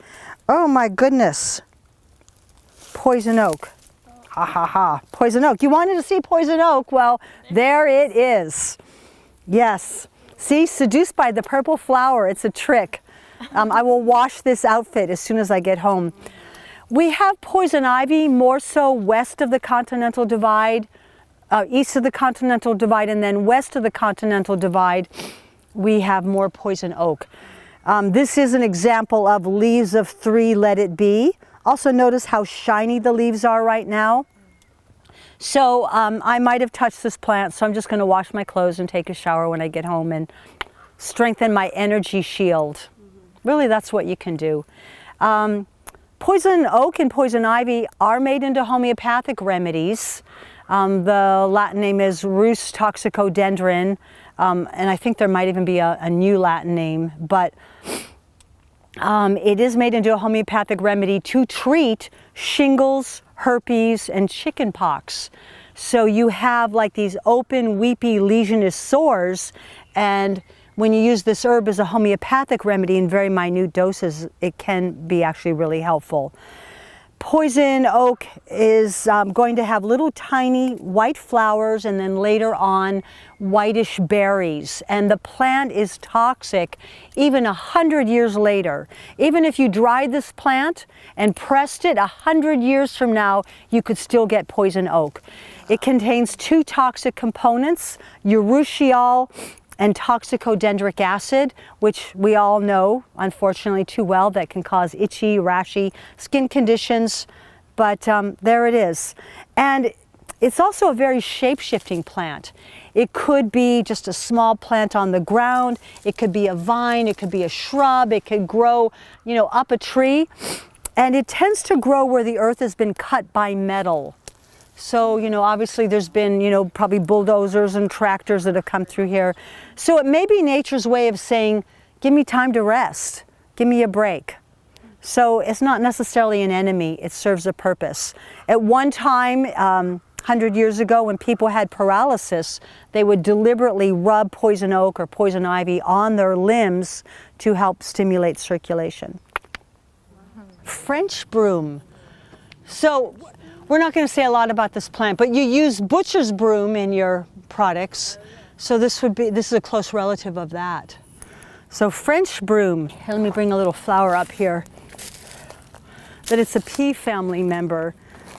oh my goodness. Poison oak. Ha ha ha. Poison oak. You wanted to see poison oak? Well, there it is. Yes. See, seduced by the purple flower. It's a trick. I will wash this outfit as soon as I get home. We have poison ivy more so west of the Continental Divide, east of the Continental Divide, and then west of the Continental Divide, we have more poison oak. This is an example of leaves of 3 let it be. Also notice how shiny the leaves are right now. So I might have touched this plant, so I'm just going to wash my clothes and take a shower when I get home and strengthen my energy shield. Really, that's what you can do. Poison oak and poison ivy are made into homeopathic remedies. The Latin name is Rus toxicodendron, and I think there might even be a new Latin name, but it is made into a homeopathic remedy to treat shingles, herpes, and chickenpox. So you have like these open, weepy, lesionous sores, and when you use this herb as a homeopathic remedy in very minute doses, it can be actually really helpful. Poison oak is going to have little tiny white flowers and then later on whitish berries. And the plant is toxic even 100 years later. Even if you dried this plant and pressed it 100 years from now, you could still get poison oak. It contains 2 toxic components, urushiol and toxicodendric acid, which we all know, unfortunately, too well, that can cause itchy, rashy skin conditions. But there it is. And It's also a very shape-shifting plant. It could be just a small plant on the ground. It could be a vine. It could be a shrub. It could grow, you know, up a tree. And it tends to grow where the earth has been cut by metal. So, you know, obviously there's been, you know, probably bulldozers and tractors that have come through here. So it may be nature's way of saying, give me time to rest. Give me a break. So it's not necessarily an enemy. It serves a purpose. At one time, 100 years ago, when people had paralysis, they would deliberately rub poison oak or poison ivy on their limbs to help stimulate circulation. French broom. So we're not going to say a lot about this plant, but you use butcher's broom in your products. So this is a close relative of that. So French broom, let me bring a little flower up here. That it's a pea family member.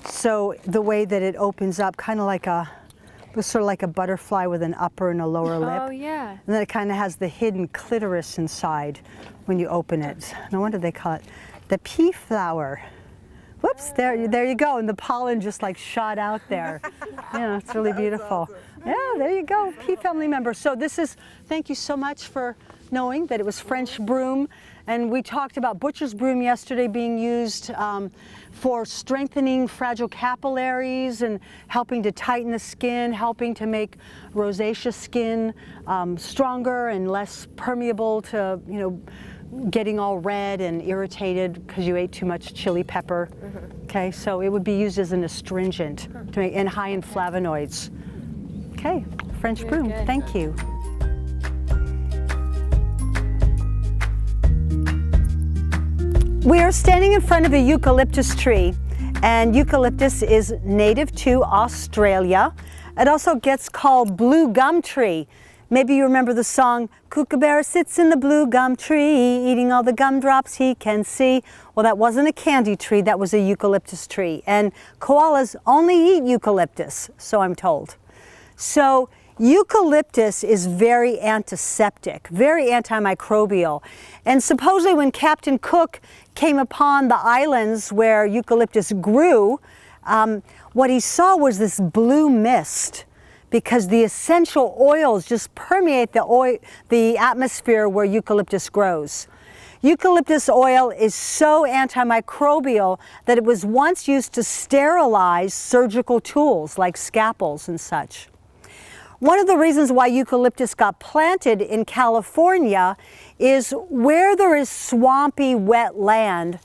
So the way that it opens up, kind of like sort of like a butterfly with an upper and a lower lip. Oh, yeah. And then it kind of has the hidden clitoris inside when you open it. No wonder they call it the pea flower. Whoops, there you go. And the pollen just like shot out there. Yeah, it's really beautiful. Yeah, there you go, pea family member. So thank you so much for knowing that it was French broom. And we talked about butcher's broom yesterday being used for strengthening fragile capillaries and helping to tighten the skin, helping to make rosacea skin stronger and less permeable to, you know, getting all red and irritated because you ate too much chili pepper. Okay, so it would be used as an astringent and high in flavonoids. Okay, French broom, thank you. We are standing in front of a eucalyptus tree, and eucalyptus is native to Australia. It also gets called blue gum tree. Maybe you remember the song, Kookaburra sits in the blue gum tree, eating all the gumdrops he can see. Well, that wasn't a candy tree, that was a eucalyptus tree. And koalas only eat eucalyptus, so I'm told. So eucalyptus is very antiseptic, very antimicrobial. And supposedly when Captain Cook came upon the islands where eucalyptus grew, what he saw was this blue mist because the essential oils just permeate the atmosphere where eucalyptus grows. Eucalyptus oil is so antimicrobial that it was once used to sterilize surgical tools like scalpels and such. One of the reasons why eucalyptus got planted in California is where there is swampy, wet land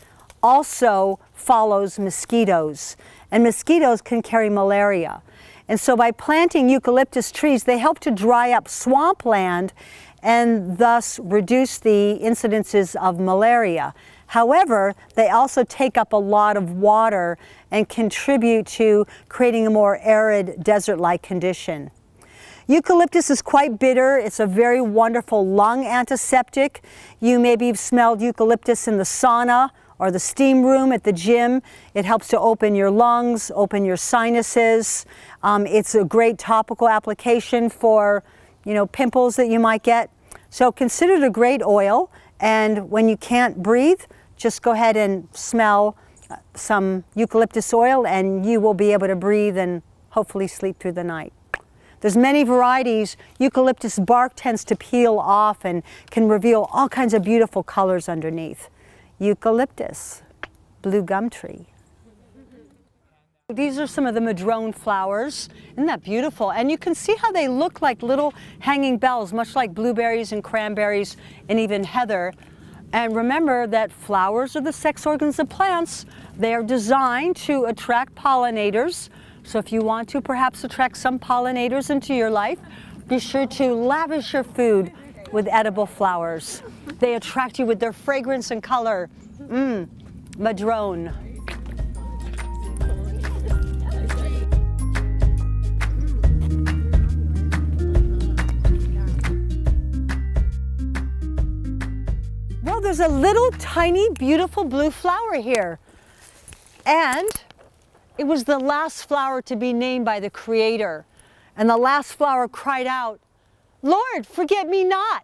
also follows mosquitoes, and mosquitoes can carry malaria. And so by planting eucalyptus trees, they help to dry up swampland and thus reduce the incidences of malaria. However, they also take up a lot of water and contribute to creating a more arid desert-like condition. Eucalyptus is quite bitter. It's a very wonderful lung antiseptic. You maybe have smelled eucalyptus in the sauna or the steam room at the gym. It helps to open your lungs, open your sinuses. It's a great topical application for, you know, pimples that you might get. So consider it a great oil, and when you can't breathe, just go ahead and smell some eucalyptus oil and you will be able to breathe and hopefully sleep through the night. There's many varieties. Eucalyptus bark tends to peel off and can reveal all kinds of beautiful colors underneath. Eucalyptus, blue gum tree. These are some of the madrone flowers. Isn't that beautiful? And you can see how they look like little hanging bells, much like blueberries and cranberries and even heather. And remember that flowers are the sex organs of plants. They are designed to attract pollinators. So if you want to perhaps attract some pollinators into your life, be sure to lavish your food with edible flowers. They attract you with their fragrance and color. Madrone. Well, there's a little tiny beautiful blue flower here. And it was the last flower to be named by the Creator. And the last flower cried out, "Lord, forget me not."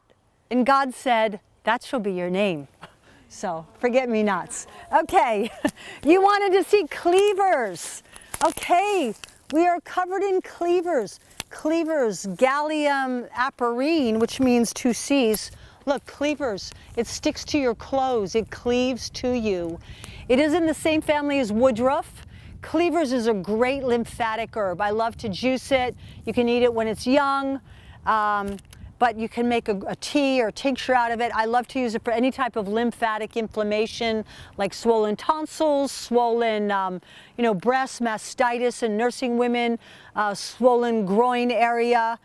And God said, "That shall be your name." So, forget me nots. Okay, you wanted to see cleavers. Okay, We are covered in cleavers. Cleavers, gallium aperine, which means two C's. Look, cleavers, it sticks to your clothes, it cleaves to you. It is in the same family as woodruff. Cleavers is a great lymphatic herb. I love to juice it. You can eat it when it's young, but you can make a tea or tincture out of it. I love to use it for any type of lymphatic inflammation, like swollen tonsils, swollen breast mastitis in nursing women, swollen groin area.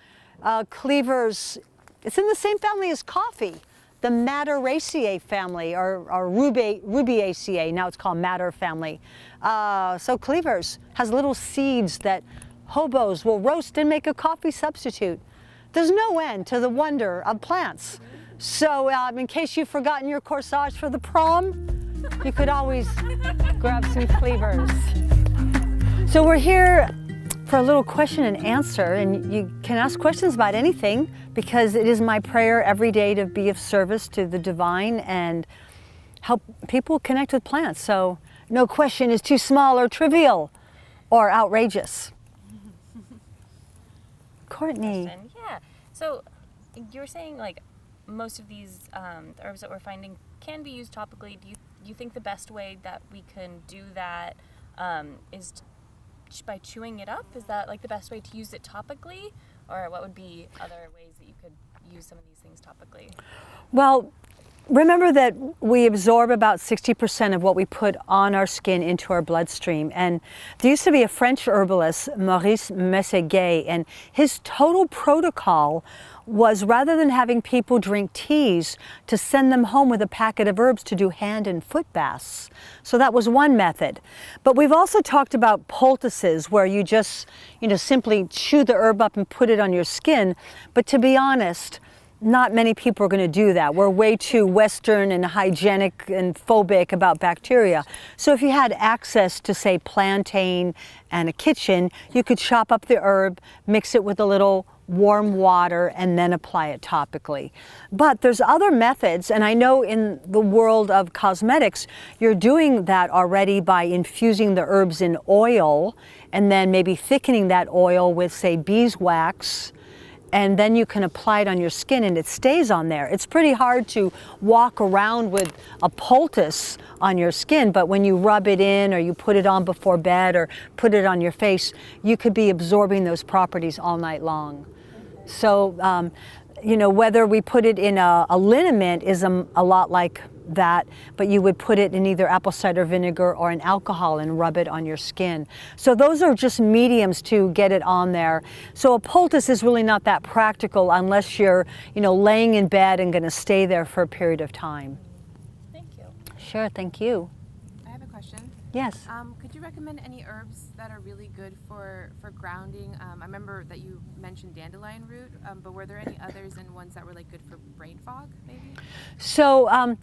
Cleavers, it's in the same family as coffee. The Materaceae family, or Rubiaceae, now it's called Matter family. So cleavers has little seeds that hobos will roast and make a coffee substitute. There's no end to the wonder of plants. So in case you've forgotten your corsage for the prom, you could always grab some cleavers. So we're here for a little question and answer, and you can ask questions about anything, because it is my prayer every day to be of service to the divine and help people connect with plants. So no question is too small or trivial or outrageous. Courtney. Yeah. So you were saying like most of these herbs that we're finding can be used topically. Do you think the best way that we can do that is by chewing it up? Is that like the best way to use it topically? Or what would be other ways that you could use some of these things topically? Well, remember that we absorb about 60% of what we put on our skin into our bloodstream. And there used to be a French herbalist, Maurice Mességuet, and his total protocol was, rather than having people drink teas, to send them home with a packet of herbs to do hand and foot baths. So that was one method. But we've also talked about poultices, where you just, simply chew the herb up and put it on your skin. But to be honest, not many people are going to do that. We're way too Western and hygienic and phobic about bacteria. So if you had access to, say, plantain and a kitchen, you could chop up the herb, mix it with a little warm water, and then apply it topically. But there's other methods, and I know in the world of cosmetics, you're doing that already by infusing the herbs in oil, and then maybe thickening that oil with, say, beeswax, and then you can apply it on your skin and it stays on there. It's pretty hard to walk around with a poultice on your skin, but when you rub it in or you put it on before bed or put it on your face, you could be absorbing those properties all night long. So, whether we put it in a liniment is a lot like that, but you would put it in either apple cider vinegar or an alcohol and rub it on your skin. So those are just mediums to get it on there. So a poultice is really not that practical unless you're, laying in bed and going to stay there for a period of time. Thank you. Sure, thank you. I have a question. Yes. Could you recommend any herbs that are really good for grounding? I remember that you mentioned dandelion root, but were there any others and ones that were like good for brain fog, maybe? So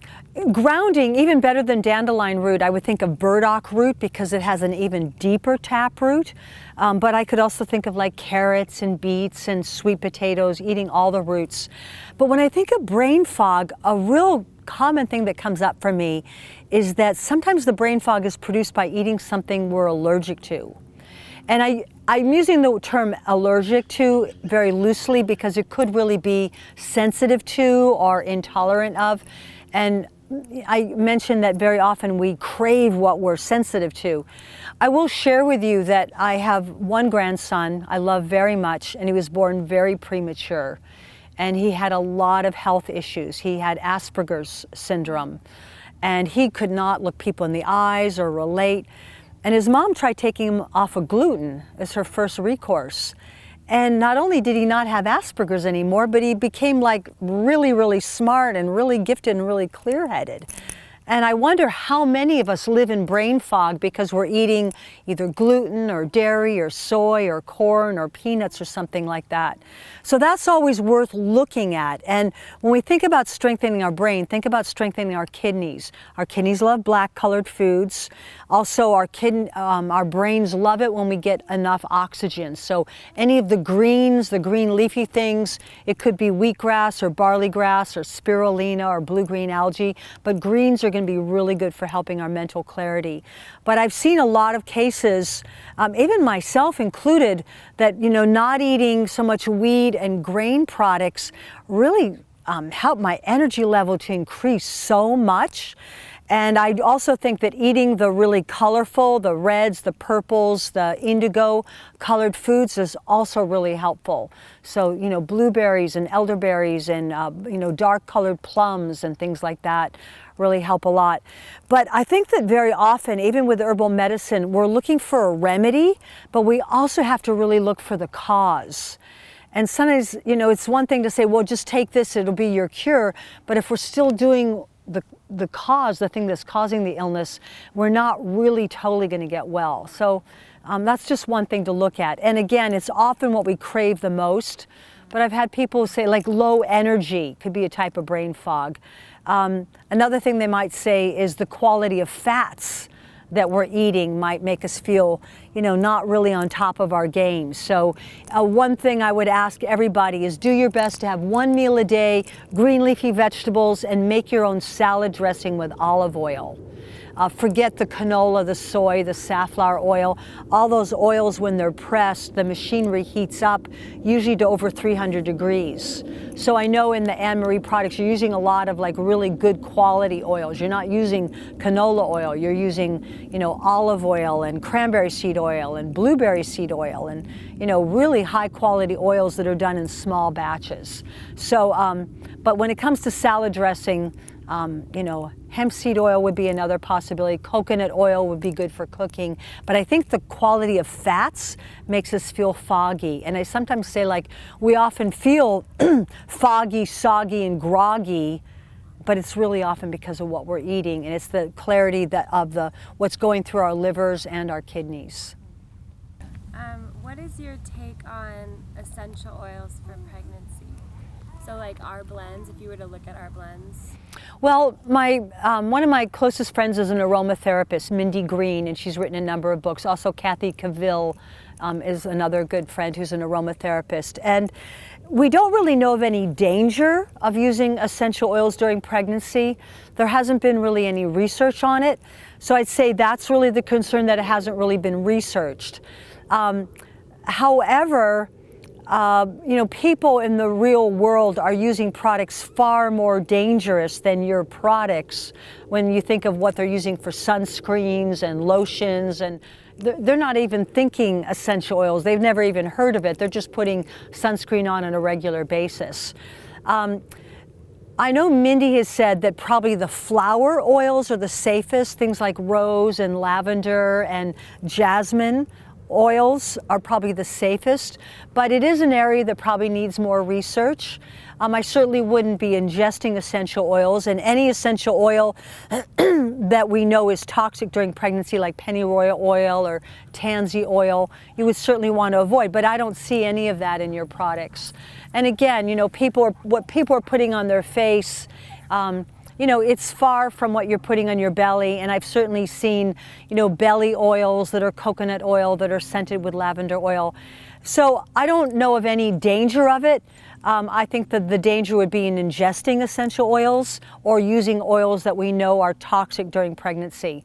grounding, even better than dandelion root, I would think of burdock root because it has an even deeper tap root. But I could also think of like carrots and beets and sweet potatoes, eating all the roots. But when I think of brain fog, a real common thing that comes up for me is that sometimes the brain fog is produced by eating something we're allergic to. And I'm using the term allergic to very loosely because it could really be sensitive to or intolerant of. And I mentioned that very often we crave what we're sensitive to. I will share with you that I have one grandson I love very much, and he was born very premature. And he had a lot of health issues. He had Asperger's syndrome, and he could not look people in the eyes or relate. And his mom tried taking him off of gluten as her first recourse. And not only did he not have Asperger's anymore, but he became like really, really smart and really gifted and really clear-headed. And I wonder how many of us live in brain fog because we're eating either gluten or dairy or soy or corn or peanuts or something like that. So that's always worth looking at. And when we think about strengthening our brain, think about strengthening our kidneys. Our kidneys love black colored foods. Also, our brains love it when we get enough oxygen. So any of the greens, the green leafy things, it could be wheatgrass or barley grass or spirulina or blue-green algae, but greens are going going to be really good for helping our mental clarity. But I've seen a lot of cases, even myself included, that not eating so much wheat and grain products really helped my energy level to increase so much. And I also think that eating the really colorful, the reds, the purples, the indigo colored foods is also really helpful. So, blueberries and elderberries and, dark colored plums and things like that really help a lot. But I think that very often, even with herbal medicine, we're looking for a remedy, but we also have to really look for the cause. And sometimes, it's one thing to say, well, just take this, it'll be your cure. But if we're still doing the cause, the thing that's causing the illness, we're not really totally going to get well. So that's just one thing to look at. And again, it's often what we crave the most. But I've had people say, like, low energy could be a type of brain fog. Another thing they might say is the quality of fats that we're eating might make us feel, not really on top of our game. So one thing I would ask everybody is do your best to have one meal a day, green leafy vegetables, and make your own salad dressing with olive oil. Forget the canola, the soy, the safflower oil. All those oils, when they're pressed, the machinery heats up, usually to over 300 degrees. So I know in the Anne-Marie products, you're using a lot of really good quality oils. You're not using canola oil. You're using, olive oil and cranberry seed oil and blueberry seed oil and, really high quality oils that are done in small batches. So, but when it comes to salad dressing, hemp seed oil would be another possibility. Coconut oil would be good for cooking. But I think the quality of fats makes us feel foggy. And I sometimes say, we often feel foggy, soggy, and groggy, but it's really often because of what we're eating. And it's the clarity of what's going through our livers and our kidneys. What is your take on essential oils for pregnancy? So our blends, if you were to look at our blends. Well, one of my closest friends is an aromatherapist, Mindy Green, and she's written a number of books. Also, Kathy Cavill is another good friend who's an aromatherapist. And we don't really know of any danger of using essential oils during pregnancy. There hasn't been really any research on it. So I'd say that's really the concern, that it hasn't really been researched. However, people in the real world are using products far more dangerous than your products when you think of what they're using for sunscreens and lotions, and they're not even thinking essential oils. They've never even heard of it. They're just putting sunscreen on a regular basis. I know Mindy has said that probably the flower oils are the safest, things like rose and lavender and jasmine oils are probably the safest, but it is an area that probably needs more research. I certainly wouldn't be ingesting essential oils, and any essential oil that we know is toxic during pregnancy, like pennyroyal oil or tansy oil, you would certainly want to avoid, but I don't see any of that in your products. And again, what people are putting on their face, it's far from what you're putting on your belly, and I've certainly seen, belly oils that are coconut oil that are scented with lavender oil. So I don't know of any danger of it. I think that the danger would be in ingesting essential oils or using oils that we know are toxic during pregnancy.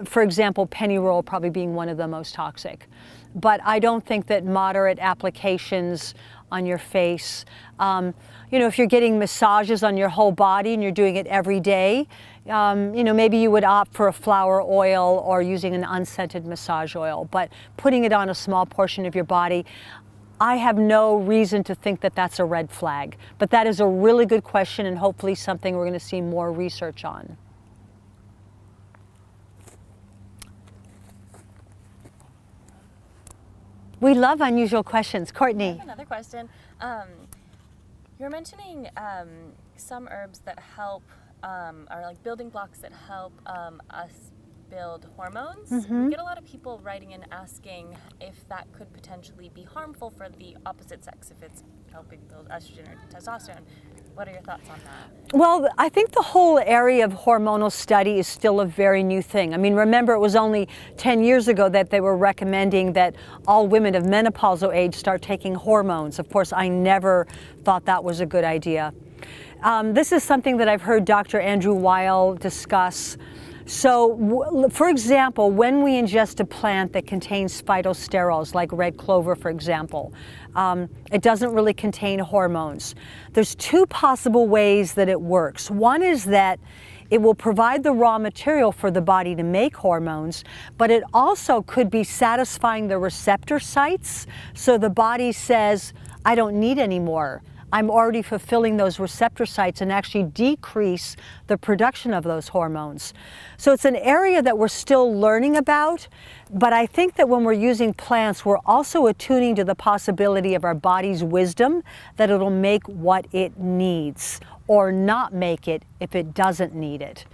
For example, pennyroyal probably being one of the most toxic. But I don't think that moderate applications on your face, if you're getting massages on your whole body and you're doing it every day, maybe you would opt for a flower oil or using an unscented massage oil. But putting it on a small portion of your body, I have no reason to think that that's a red flag. But that is a really good question, and hopefully something we're going to see more research on. We love unusual questions. Courtney. I have another question. You're mentioning some herbs that help, are like building blocks that help us build hormones. Mm-hmm. We get a lot of people writing in asking if that could potentially be harmful for the opposite sex, if it's helping build estrogen or testosterone. What are your thoughts on that? Well, I think the whole area of hormonal study is still a very new thing. I mean, remember, it was only 10 years ago that they were recommending that all women of menopausal age start taking hormones. Of course, I never thought that was a good idea. This is something that I've heard Dr. Andrew Weil discuss. So, for example, when we ingest a plant that contains phytosterols, like red clover, for example, it doesn't really contain hormones. There's two possible ways that it works. One is that it will provide the raw material for the body to make hormones, but it also could be satisfying the receptor sites, so the body says, I don't need any more. I'm already fulfilling those receptor sites, and actually decrease the production of those hormones. So it's an area that we're still learning about, but I think that when we're using plants, we're also attuning to the possibility of our body's wisdom, that it'll make what it needs or not make it if it doesn't need it.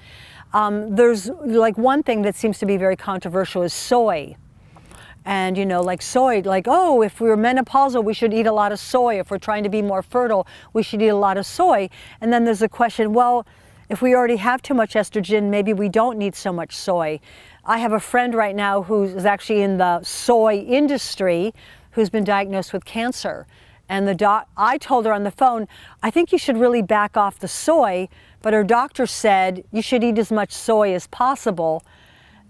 There's like one thing that seems to be very controversial is soy. And you know, like soy, like, oh, if we're menopausal, we should eat a lot of soy. If we're trying to be more fertile, we should eat a lot of soy. And then there's a question, well, if we already have too much estrogen, maybe we don't need so much soy. I have a friend right now who's actually in the soy industry who's been diagnosed with cancer. And I told her on the phone, I think you should really back off the soy, but her doctor said you should eat as much soy as possible.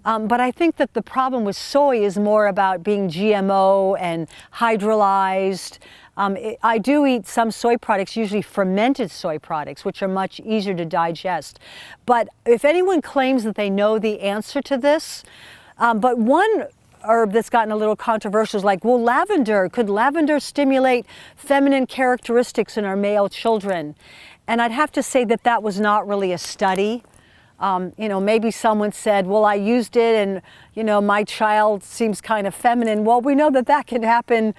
But I think that the problem with soy is more about being GMO and hydrolyzed. I do eat some soy products, usually fermented soy products, which are much easier to digest. But if anyone claims that they know the answer to this, but one herb that's gotten a little controversial is like, well, lavender, could lavender stimulate feminine characteristics in our male children? And I'd have to say that that was not really a study. You know, maybe someone said, well, I used it and, you know, my child seems kind of feminine. Well, we know that that can happen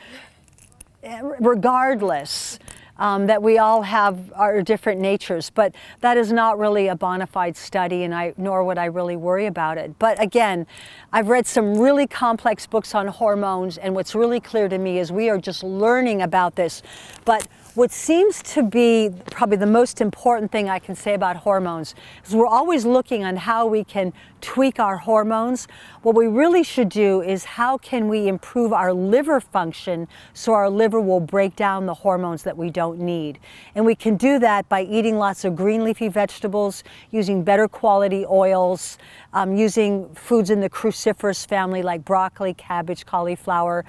regardless, that we all have our different natures, but that is not really a bona fide study, and nor would I really worry about it. But again, I've read some really complex books on hormones, and what's really clear to me is we are just learning about this. But what seems to be probably the most important thing I can say about hormones is we're always looking on how we can tweak our hormones. What we really should do is how can we improve our liver function so our liver will break down the hormones that we don't need. And we can do that by eating lots of green leafy vegetables, using better quality oils, using foods in the cruciferous family like broccoli, cabbage, cauliflower.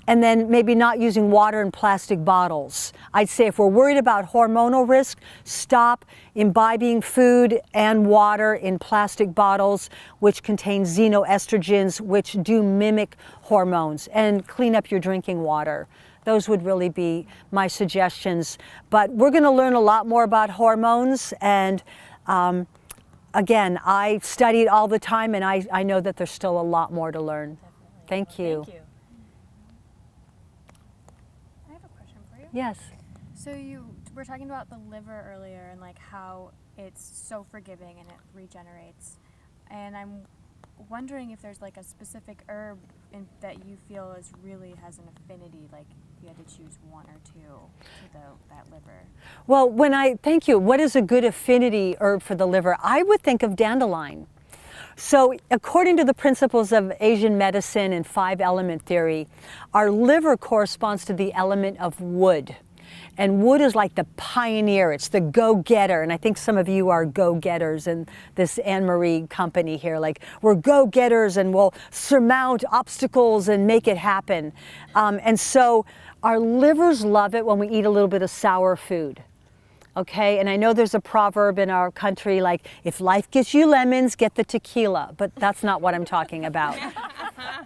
And then maybe not using water in plastic bottles. I'd say if we're worried about hormonal risk, stop imbibing food and water in plastic bottles, which contain xenoestrogens, which do mimic hormones, and clean up your drinking water. Those would really be my suggestions. But we're gonna learn a lot more about hormones, and again, I study it all the time, and I know that there's still a lot more to learn. Definitely. Thank you. Thank you. Yes. So you were talking about the liver earlier and like how it's so forgiving and it regenerates. And I'm wondering if there's like a specific herb that you feel has an affinity, like if you had to choose one or two to that liver. Well, thank you. What is a good affinity herb for the liver? I would think of dandelion. So according to the principles of Asian medicine and 5-element theory, our liver corresponds to the element of wood. And wood is like the pioneer, it's the go-getter. And I think some of you are go-getters in this Anne-Marie company here. Like, we're go-getters and we'll surmount obstacles and make it happen. And so our livers love it when we eat a little bit of sour food. Okay, and I know there's a proverb in our country like, if life gives you lemons, get the tequila, but that's not what I'm talking about.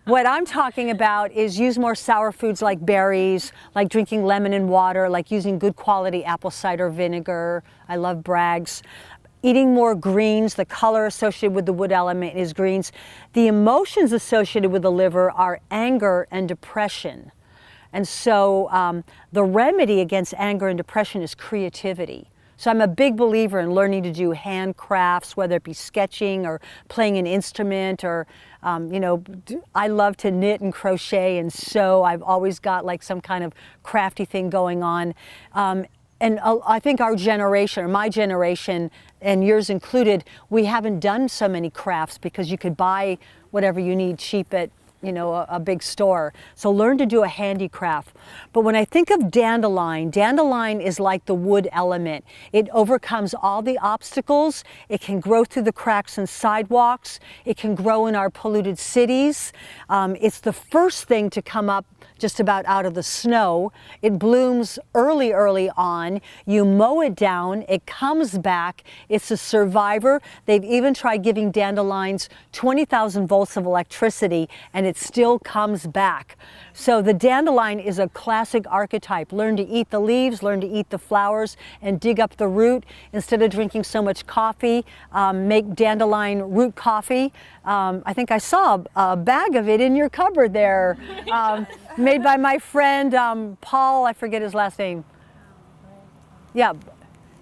What I'm talking about is use more sour foods like berries, like drinking lemon and water, like using good quality apple cider vinegar. I love Bragg's. Eating more greens, the color associated with the wood element is greens. The emotions associated with the liver are anger and depression. And so the remedy against anger and depression is creativity. So I'm a big believer in learning to do handcrafts, whether it be sketching or playing an instrument, or you know, I love to knit and crochet and sew. I've always got like some kind of crafty thing going on. and I think our generation, or my generation, and yours included, we haven't done so many crafts because you could buy whatever you need cheap at, you know, a big store. So learn to do a handicraft. But when I think of dandelion, dandelion is like the wood element. It overcomes all the obstacles. It can grow through the cracks in sidewalks. It can grow in our polluted cities. It's the first thing to come up just about out of the snow. It blooms early on. You mow it down, it comes back. It's a survivor. They've even tried giving dandelions 20,000 volts of electricity and it still comes back. So the dandelion is a classic archetype. Learn to eat the leaves, learn to eat the flowers, and dig up the root. Instead of drinking so much coffee, make dandelion root coffee. I think I saw a bag of it in your cupboard there, made by my friend Paul, I forget his last name. Yeah,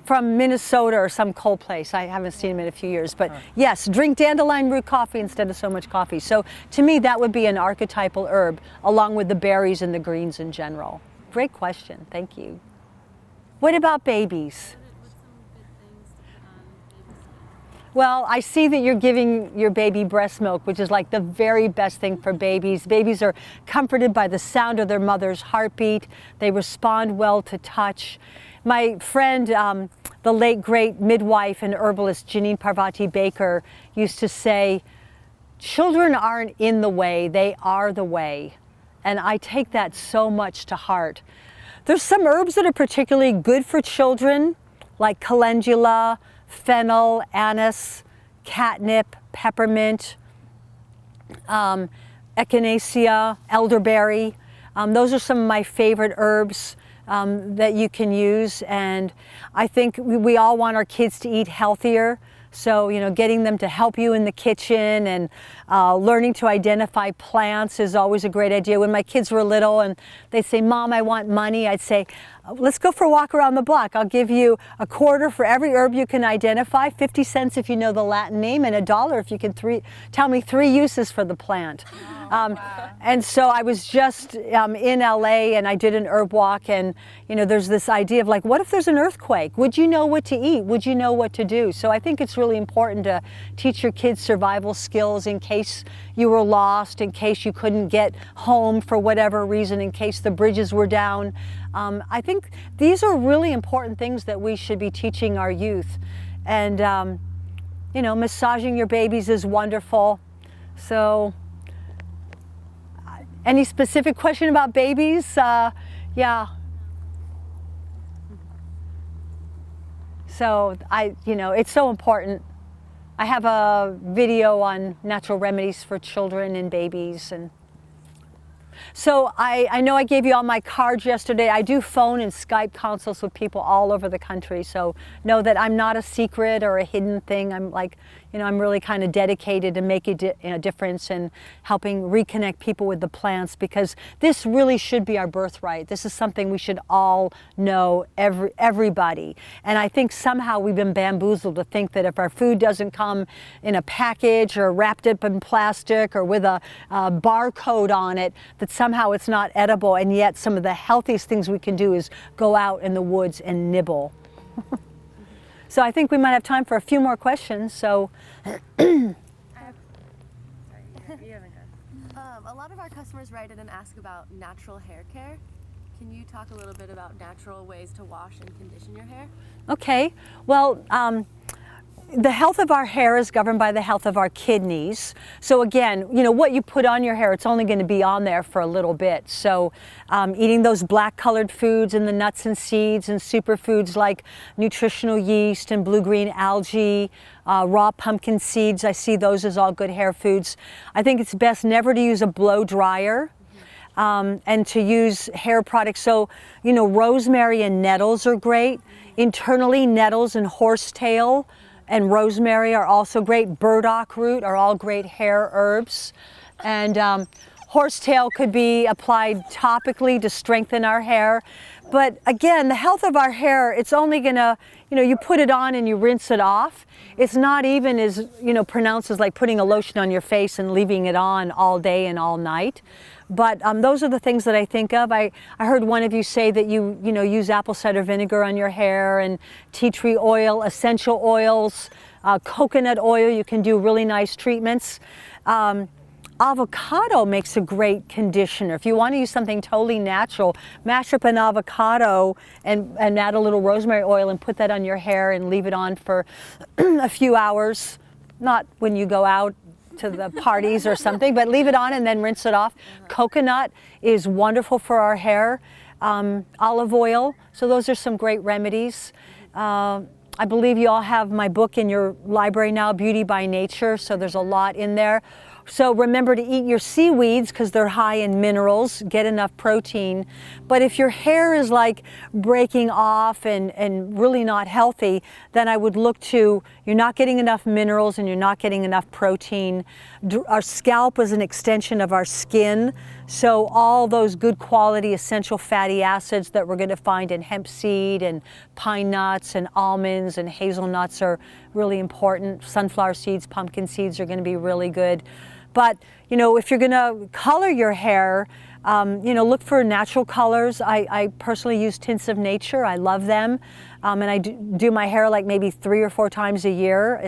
from Minnesota or some cold place. I haven't seen him in a few years, but yes, drink dandelion root coffee instead of so much coffee. So to me, that would be an archetypal herb, along with the berries and the greens in general. Great question, thank you. What about babies? Well, I see that you're giving your baby breast milk, which is like the very best thing for babies. Babies are comforted by the sound of their mother's heartbeat. They respond well to touch. My friend, the late great midwife and herbalist Janine Parvati Baker used to say, children aren't in the way, they are the way. And I take that so much to heart. There's some herbs that are particularly good for children, like calendula, fennel, anise, catnip, peppermint, echinacea, elderberry. Those are some of my favorite herbs that you can use, and I think we all want our kids to eat healthier. So, you know, getting them to help you in the kitchen and learning to identify plants is always a great idea. When my kids were little and they'd say, Mom, I want money, I'd say, let's go for a walk around the block. I'll give you a quarter for every herb you can identify, 50 cents if you know the Latin name, and $1 if you can tell me 3 uses for the plant. And so I was just in LA and I did an herb walk, and you know, there's this idea of like, what if there's an earthquake? Would you know what to eat? Would you know what to do? So I think it's really important to teach your kids survival skills in case you were lost, in case you couldn't get home for whatever reason, in case the bridges were down. I think these are really important things that we should be teaching our youth. And you know, massaging your babies is wonderful. So any specific question about babies? Yeah. So you know, it's so important. I have a video on natural remedies for children and babies, and so I know I gave you all my cards yesterday. I do phone and Skype consults with people all over the country, so know that I'm not a secret or a hidden thing. I'm like, you know, I'm really kind of dedicated to making a difference and helping reconnect people with the plants, because this really should be our birthright. This is something we should all know, everybody. And I think somehow we've been bamboozled to think that if our food doesn't come in a package or wrapped up in plastic or with a barcode on it, that somehow it's not edible. And yet some of the healthiest things we can do is go out in the woods and nibble. So I think we might have time for a few more questions. So, a lot of our customers write in and ask about natural hair care. Can you talk a little bit about natural ways to wash and condition your hair? Okay. Well, the health of our hair is governed by the health of our kidneys. So again, you know, what you put on your hair, it's only going to be on there for a little bit. So eating those black colored foods and the nuts and seeds and superfoods like nutritional yeast and blue-green algae, raw pumpkin seeds, I see those as all good hair foods. I think it's best never to use a blow dryer. And to use hair products. So, you know, rosemary and nettles are great. Internally, nettles and horsetail and rosemary are also great. Burdock root are all great hair herbs. And Horsetail could be applied topically to strengthen our hair. But again, the health of our hair, it's only gonna, you put it on and you rinse it off. It's not even as, pronounced as like putting a lotion on your face and leaving it on all day and all night. But those are the things that I think of. I heard one of you say that you use apple cider vinegar on your hair, and tea tree oil, essential oils, coconut oil. You can do really nice treatments. Avocado makes a great conditioner. If you want to use something totally natural, mash up an avocado and add a little rosemary oil and put that on your hair and leave it on for a few hours. Not when you go out to the parties or something, but leave it on and then rinse it off. Coconut is wonderful for our hair. Olive oil. So those are some great remedies. I believe you all have my book in your library now, Beauty by Nature. So there's a lot in there. So remember to eat your seaweeds because they're high in minerals, get enough protein. But if your hair is like breaking off and really not healthy, then I would look to, you're not getting enough minerals and you're not getting enough protein. Our scalp is an extension of our skin. So all those good quality essential fatty acids that we're going to find in hemp seed and pine nuts and almonds and hazelnuts are really important. Sunflower seeds, pumpkin seeds are going to be really good. But, if you're going to color your hair, look for natural colors. I personally use tints of nature. I love them. And I do my hair like maybe 3 or 4 times a year.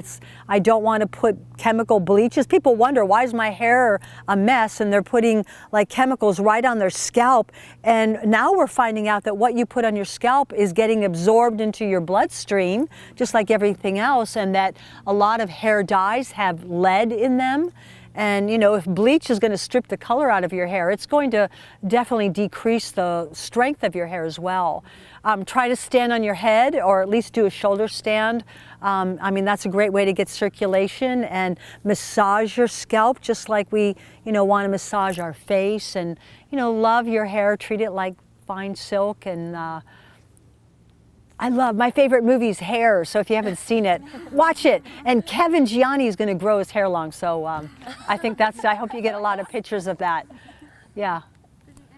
I don't want to put chemical bleaches. People wonder, why is my hair a mess? And they're putting like chemicals right on their scalp. And now we're finding out that what you put on your scalp is getting absorbed into your bloodstream, just like everything else. And that a lot of hair dyes have lead in them. And if bleach is going to strip the color out of your hair, it's going to definitely decrease the strength of your hair as well. Try to stand on your head or at least do a shoulder stand. That's a great way to get circulation, and massage your scalp just like we, want to massage our face, and, love your hair, treat it like fine silk. And my favorite movie is Hair, so if you haven't seen it, watch it. And Kevin Gianni is going to grow his hair long, so I think I hope you get a lot of pictures of that. Yeah.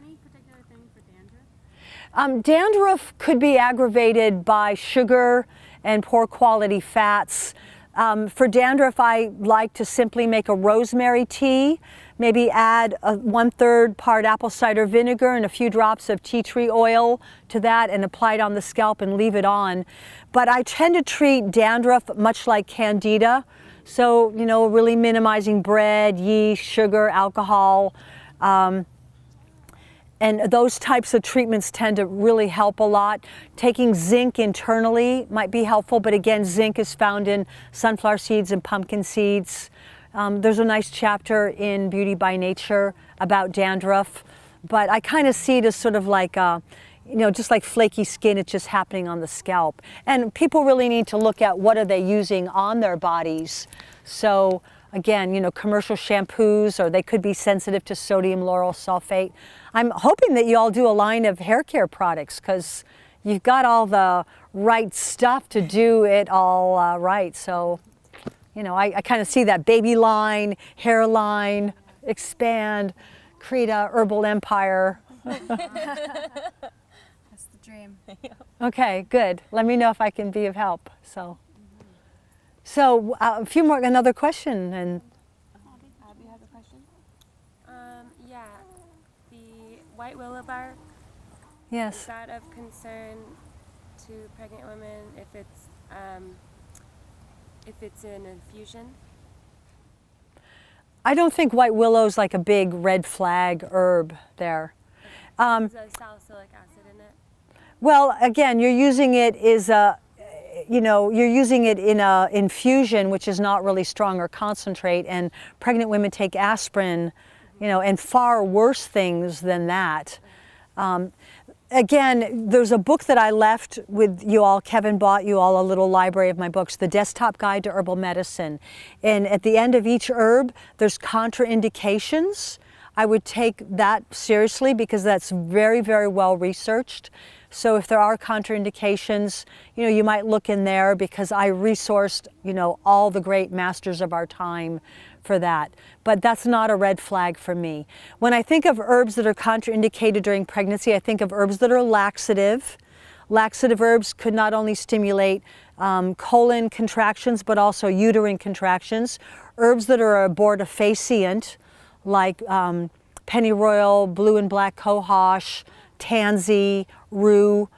Any particular thing for dandruff? Dandruff could be aggravated by sugar and poor quality fats. For dandruff, I like to simply make a rosemary tea, maybe add 1/3 part apple cider vinegar and a few drops of tea tree oil to that and apply it on the scalp and leave it on. But I tend to treat dandruff much like candida. So, really minimizing bread, yeast, sugar, alcohol. And those types of treatments tend to really help a lot. Taking zinc internally might be helpful, but again, zinc is found in sunflower seeds and pumpkin seeds. There's a nice chapter in Beauty by Nature about dandruff, but I kind of see it as sort of like, just like flaky skin, it's just happening on the scalp. And people really need to look at what are they using on their bodies. So again, commercial shampoos, or they could be sensitive to sodium lauryl sulfate. I'm hoping that you all do a line of hair care products because you've got all the right stuff to do it all right. So, I kind of see that baby line, hair line, expand, create a herbal empire. That's the dream. Okay, good. Let me know if I can be of help. So a few more, another question. And Abby has a question. Yeah, the white willow bark, is yes. that of concern to pregnant women if it's an infusion? I don't think white willow's like a big red flag herb there. There's a salicylic acid in it. Well, again, you're using it you're using it in a infusion, which is not really strong or concentrate, and pregnant women take aspirin, and far worse things than that. Again, there's a book that I left with you all. Kevin bought you all a little library of my books, The Desktop Guide to Herbal Medicine. And at the end of each herb, there's contraindications. I would take that seriously because that's very, very well researched. So if there are contraindications, you know, you might look in there, because I resourced, you know, all the great masters of our time for that. But that's not a red flag for me. When I think of herbs that are contraindicated during pregnancy, I think of herbs that are laxative. Laxative herbs could not only stimulate colon contractions, but also uterine contractions. Herbs that are abortifacient, like pennyroyal, blue and black cohosh, tansy, rue.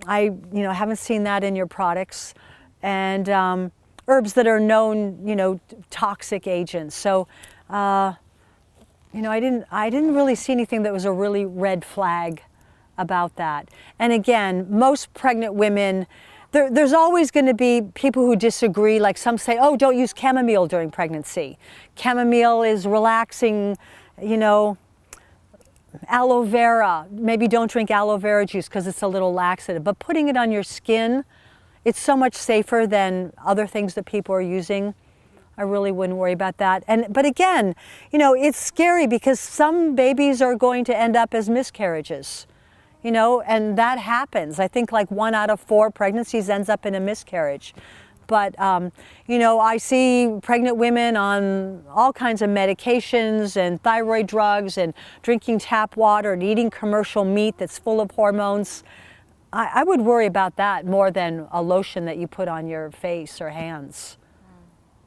I haven't seen that in your products. And herbs that are known, toxic agents. So, I didn't really see anything that was a really red flag about that. And again, most pregnant women, there's always going to be people who disagree. Like some say, oh, don't use chamomile during pregnancy. Chamomile is relaxing, aloe vera. Maybe don't drink aloe vera juice because it's a little laxative. But putting it on your skin, it's so much safer than other things that people are using. I really wouldn't worry about that. But again, it's scary because some babies are going to end up as miscarriages. And that happens. I think like 1 out of 4 pregnancies ends up in a miscarriage. But, I see pregnant women on all kinds of medications and thyroid drugs and drinking tap water and eating commercial meat that's full of hormones. I would worry about that more than a lotion that you put on your face or hands.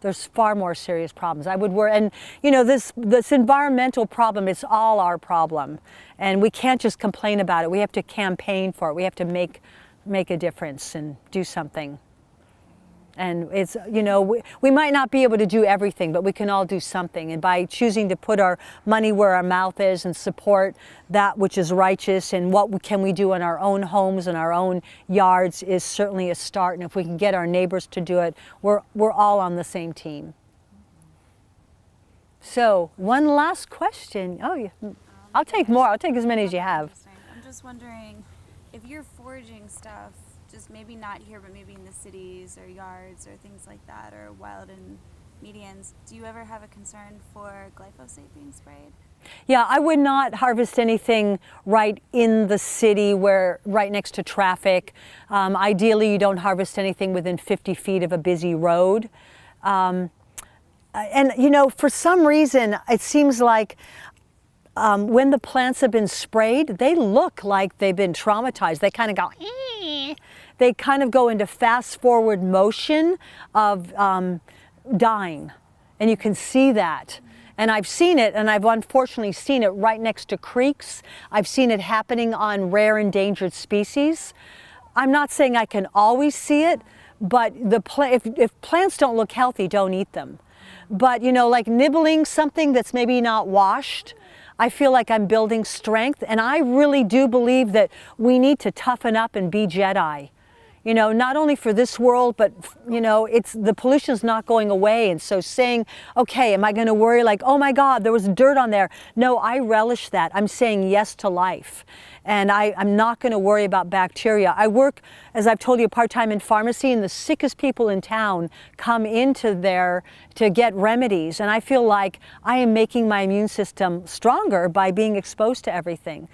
There's far more serious problems. I would worry, and this environmental problem, it's all our problem. And we can't just complain about it. We have to campaign for it. We have to make a difference and do something. And it's, we might not be able to do everything, but we can all do something. And by choosing to put our money where our mouth is and support that which is righteous and what can we do in our own homes and our own yards is certainly a start. And if we can get our neighbors to do it, we're all on the same team. So one last question. Oh, I'll take more. I'll take as many as you have. I'm just wondering if you're foraging stuff, just maybe not here, but maybe in the cities or yards or things like that, or wild and medians, do you ever have a concern for glyphosate being sprayed? Yeah, I would not harvest anything right in the city right next to traffic. Ideally, you don't harvest anything within 50 feet of a busy road. And for some reason, it seems like when the plants have been sprayed, they look like they've been traumatized. They kind of go, eh. They kind of go into fast forward motion of dying. And you can see that. And I've seen it, and I've unfortunately seen it right next to creeks. I've seen it happening on rare endangered species. I'm not saying I can always see it, but if plants don't look healthy, don't eat them. But like nibbling something that's maybe not washed, I feel like I'm building strength, and I really do believe that we need to toughen up and be Jedi. Not only for this world, but the pollution's not going away. And so saying, okay, am I going to worry like, oh my God, there was dirt on there? No, I relish that. I'm saying yes to life. And I'm not going to worry about bacteria. I work, as I've told you, part-time in pharmacy, and the sickest people in town come into there to get remedies. And I feel like I am making my immune system stronger by being exposed to everything.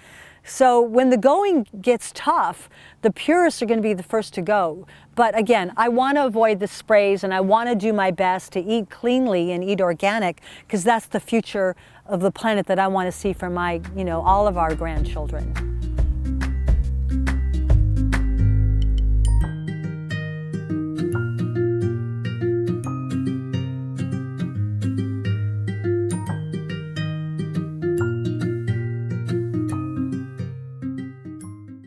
So when the going gets tough, the purists are going to be the first to go. But again, I want to avoid the sprays, and I want to do my best to eat cleanly and eat organic, because that's the future of the planet that I want to see for my, all of our grandchildren.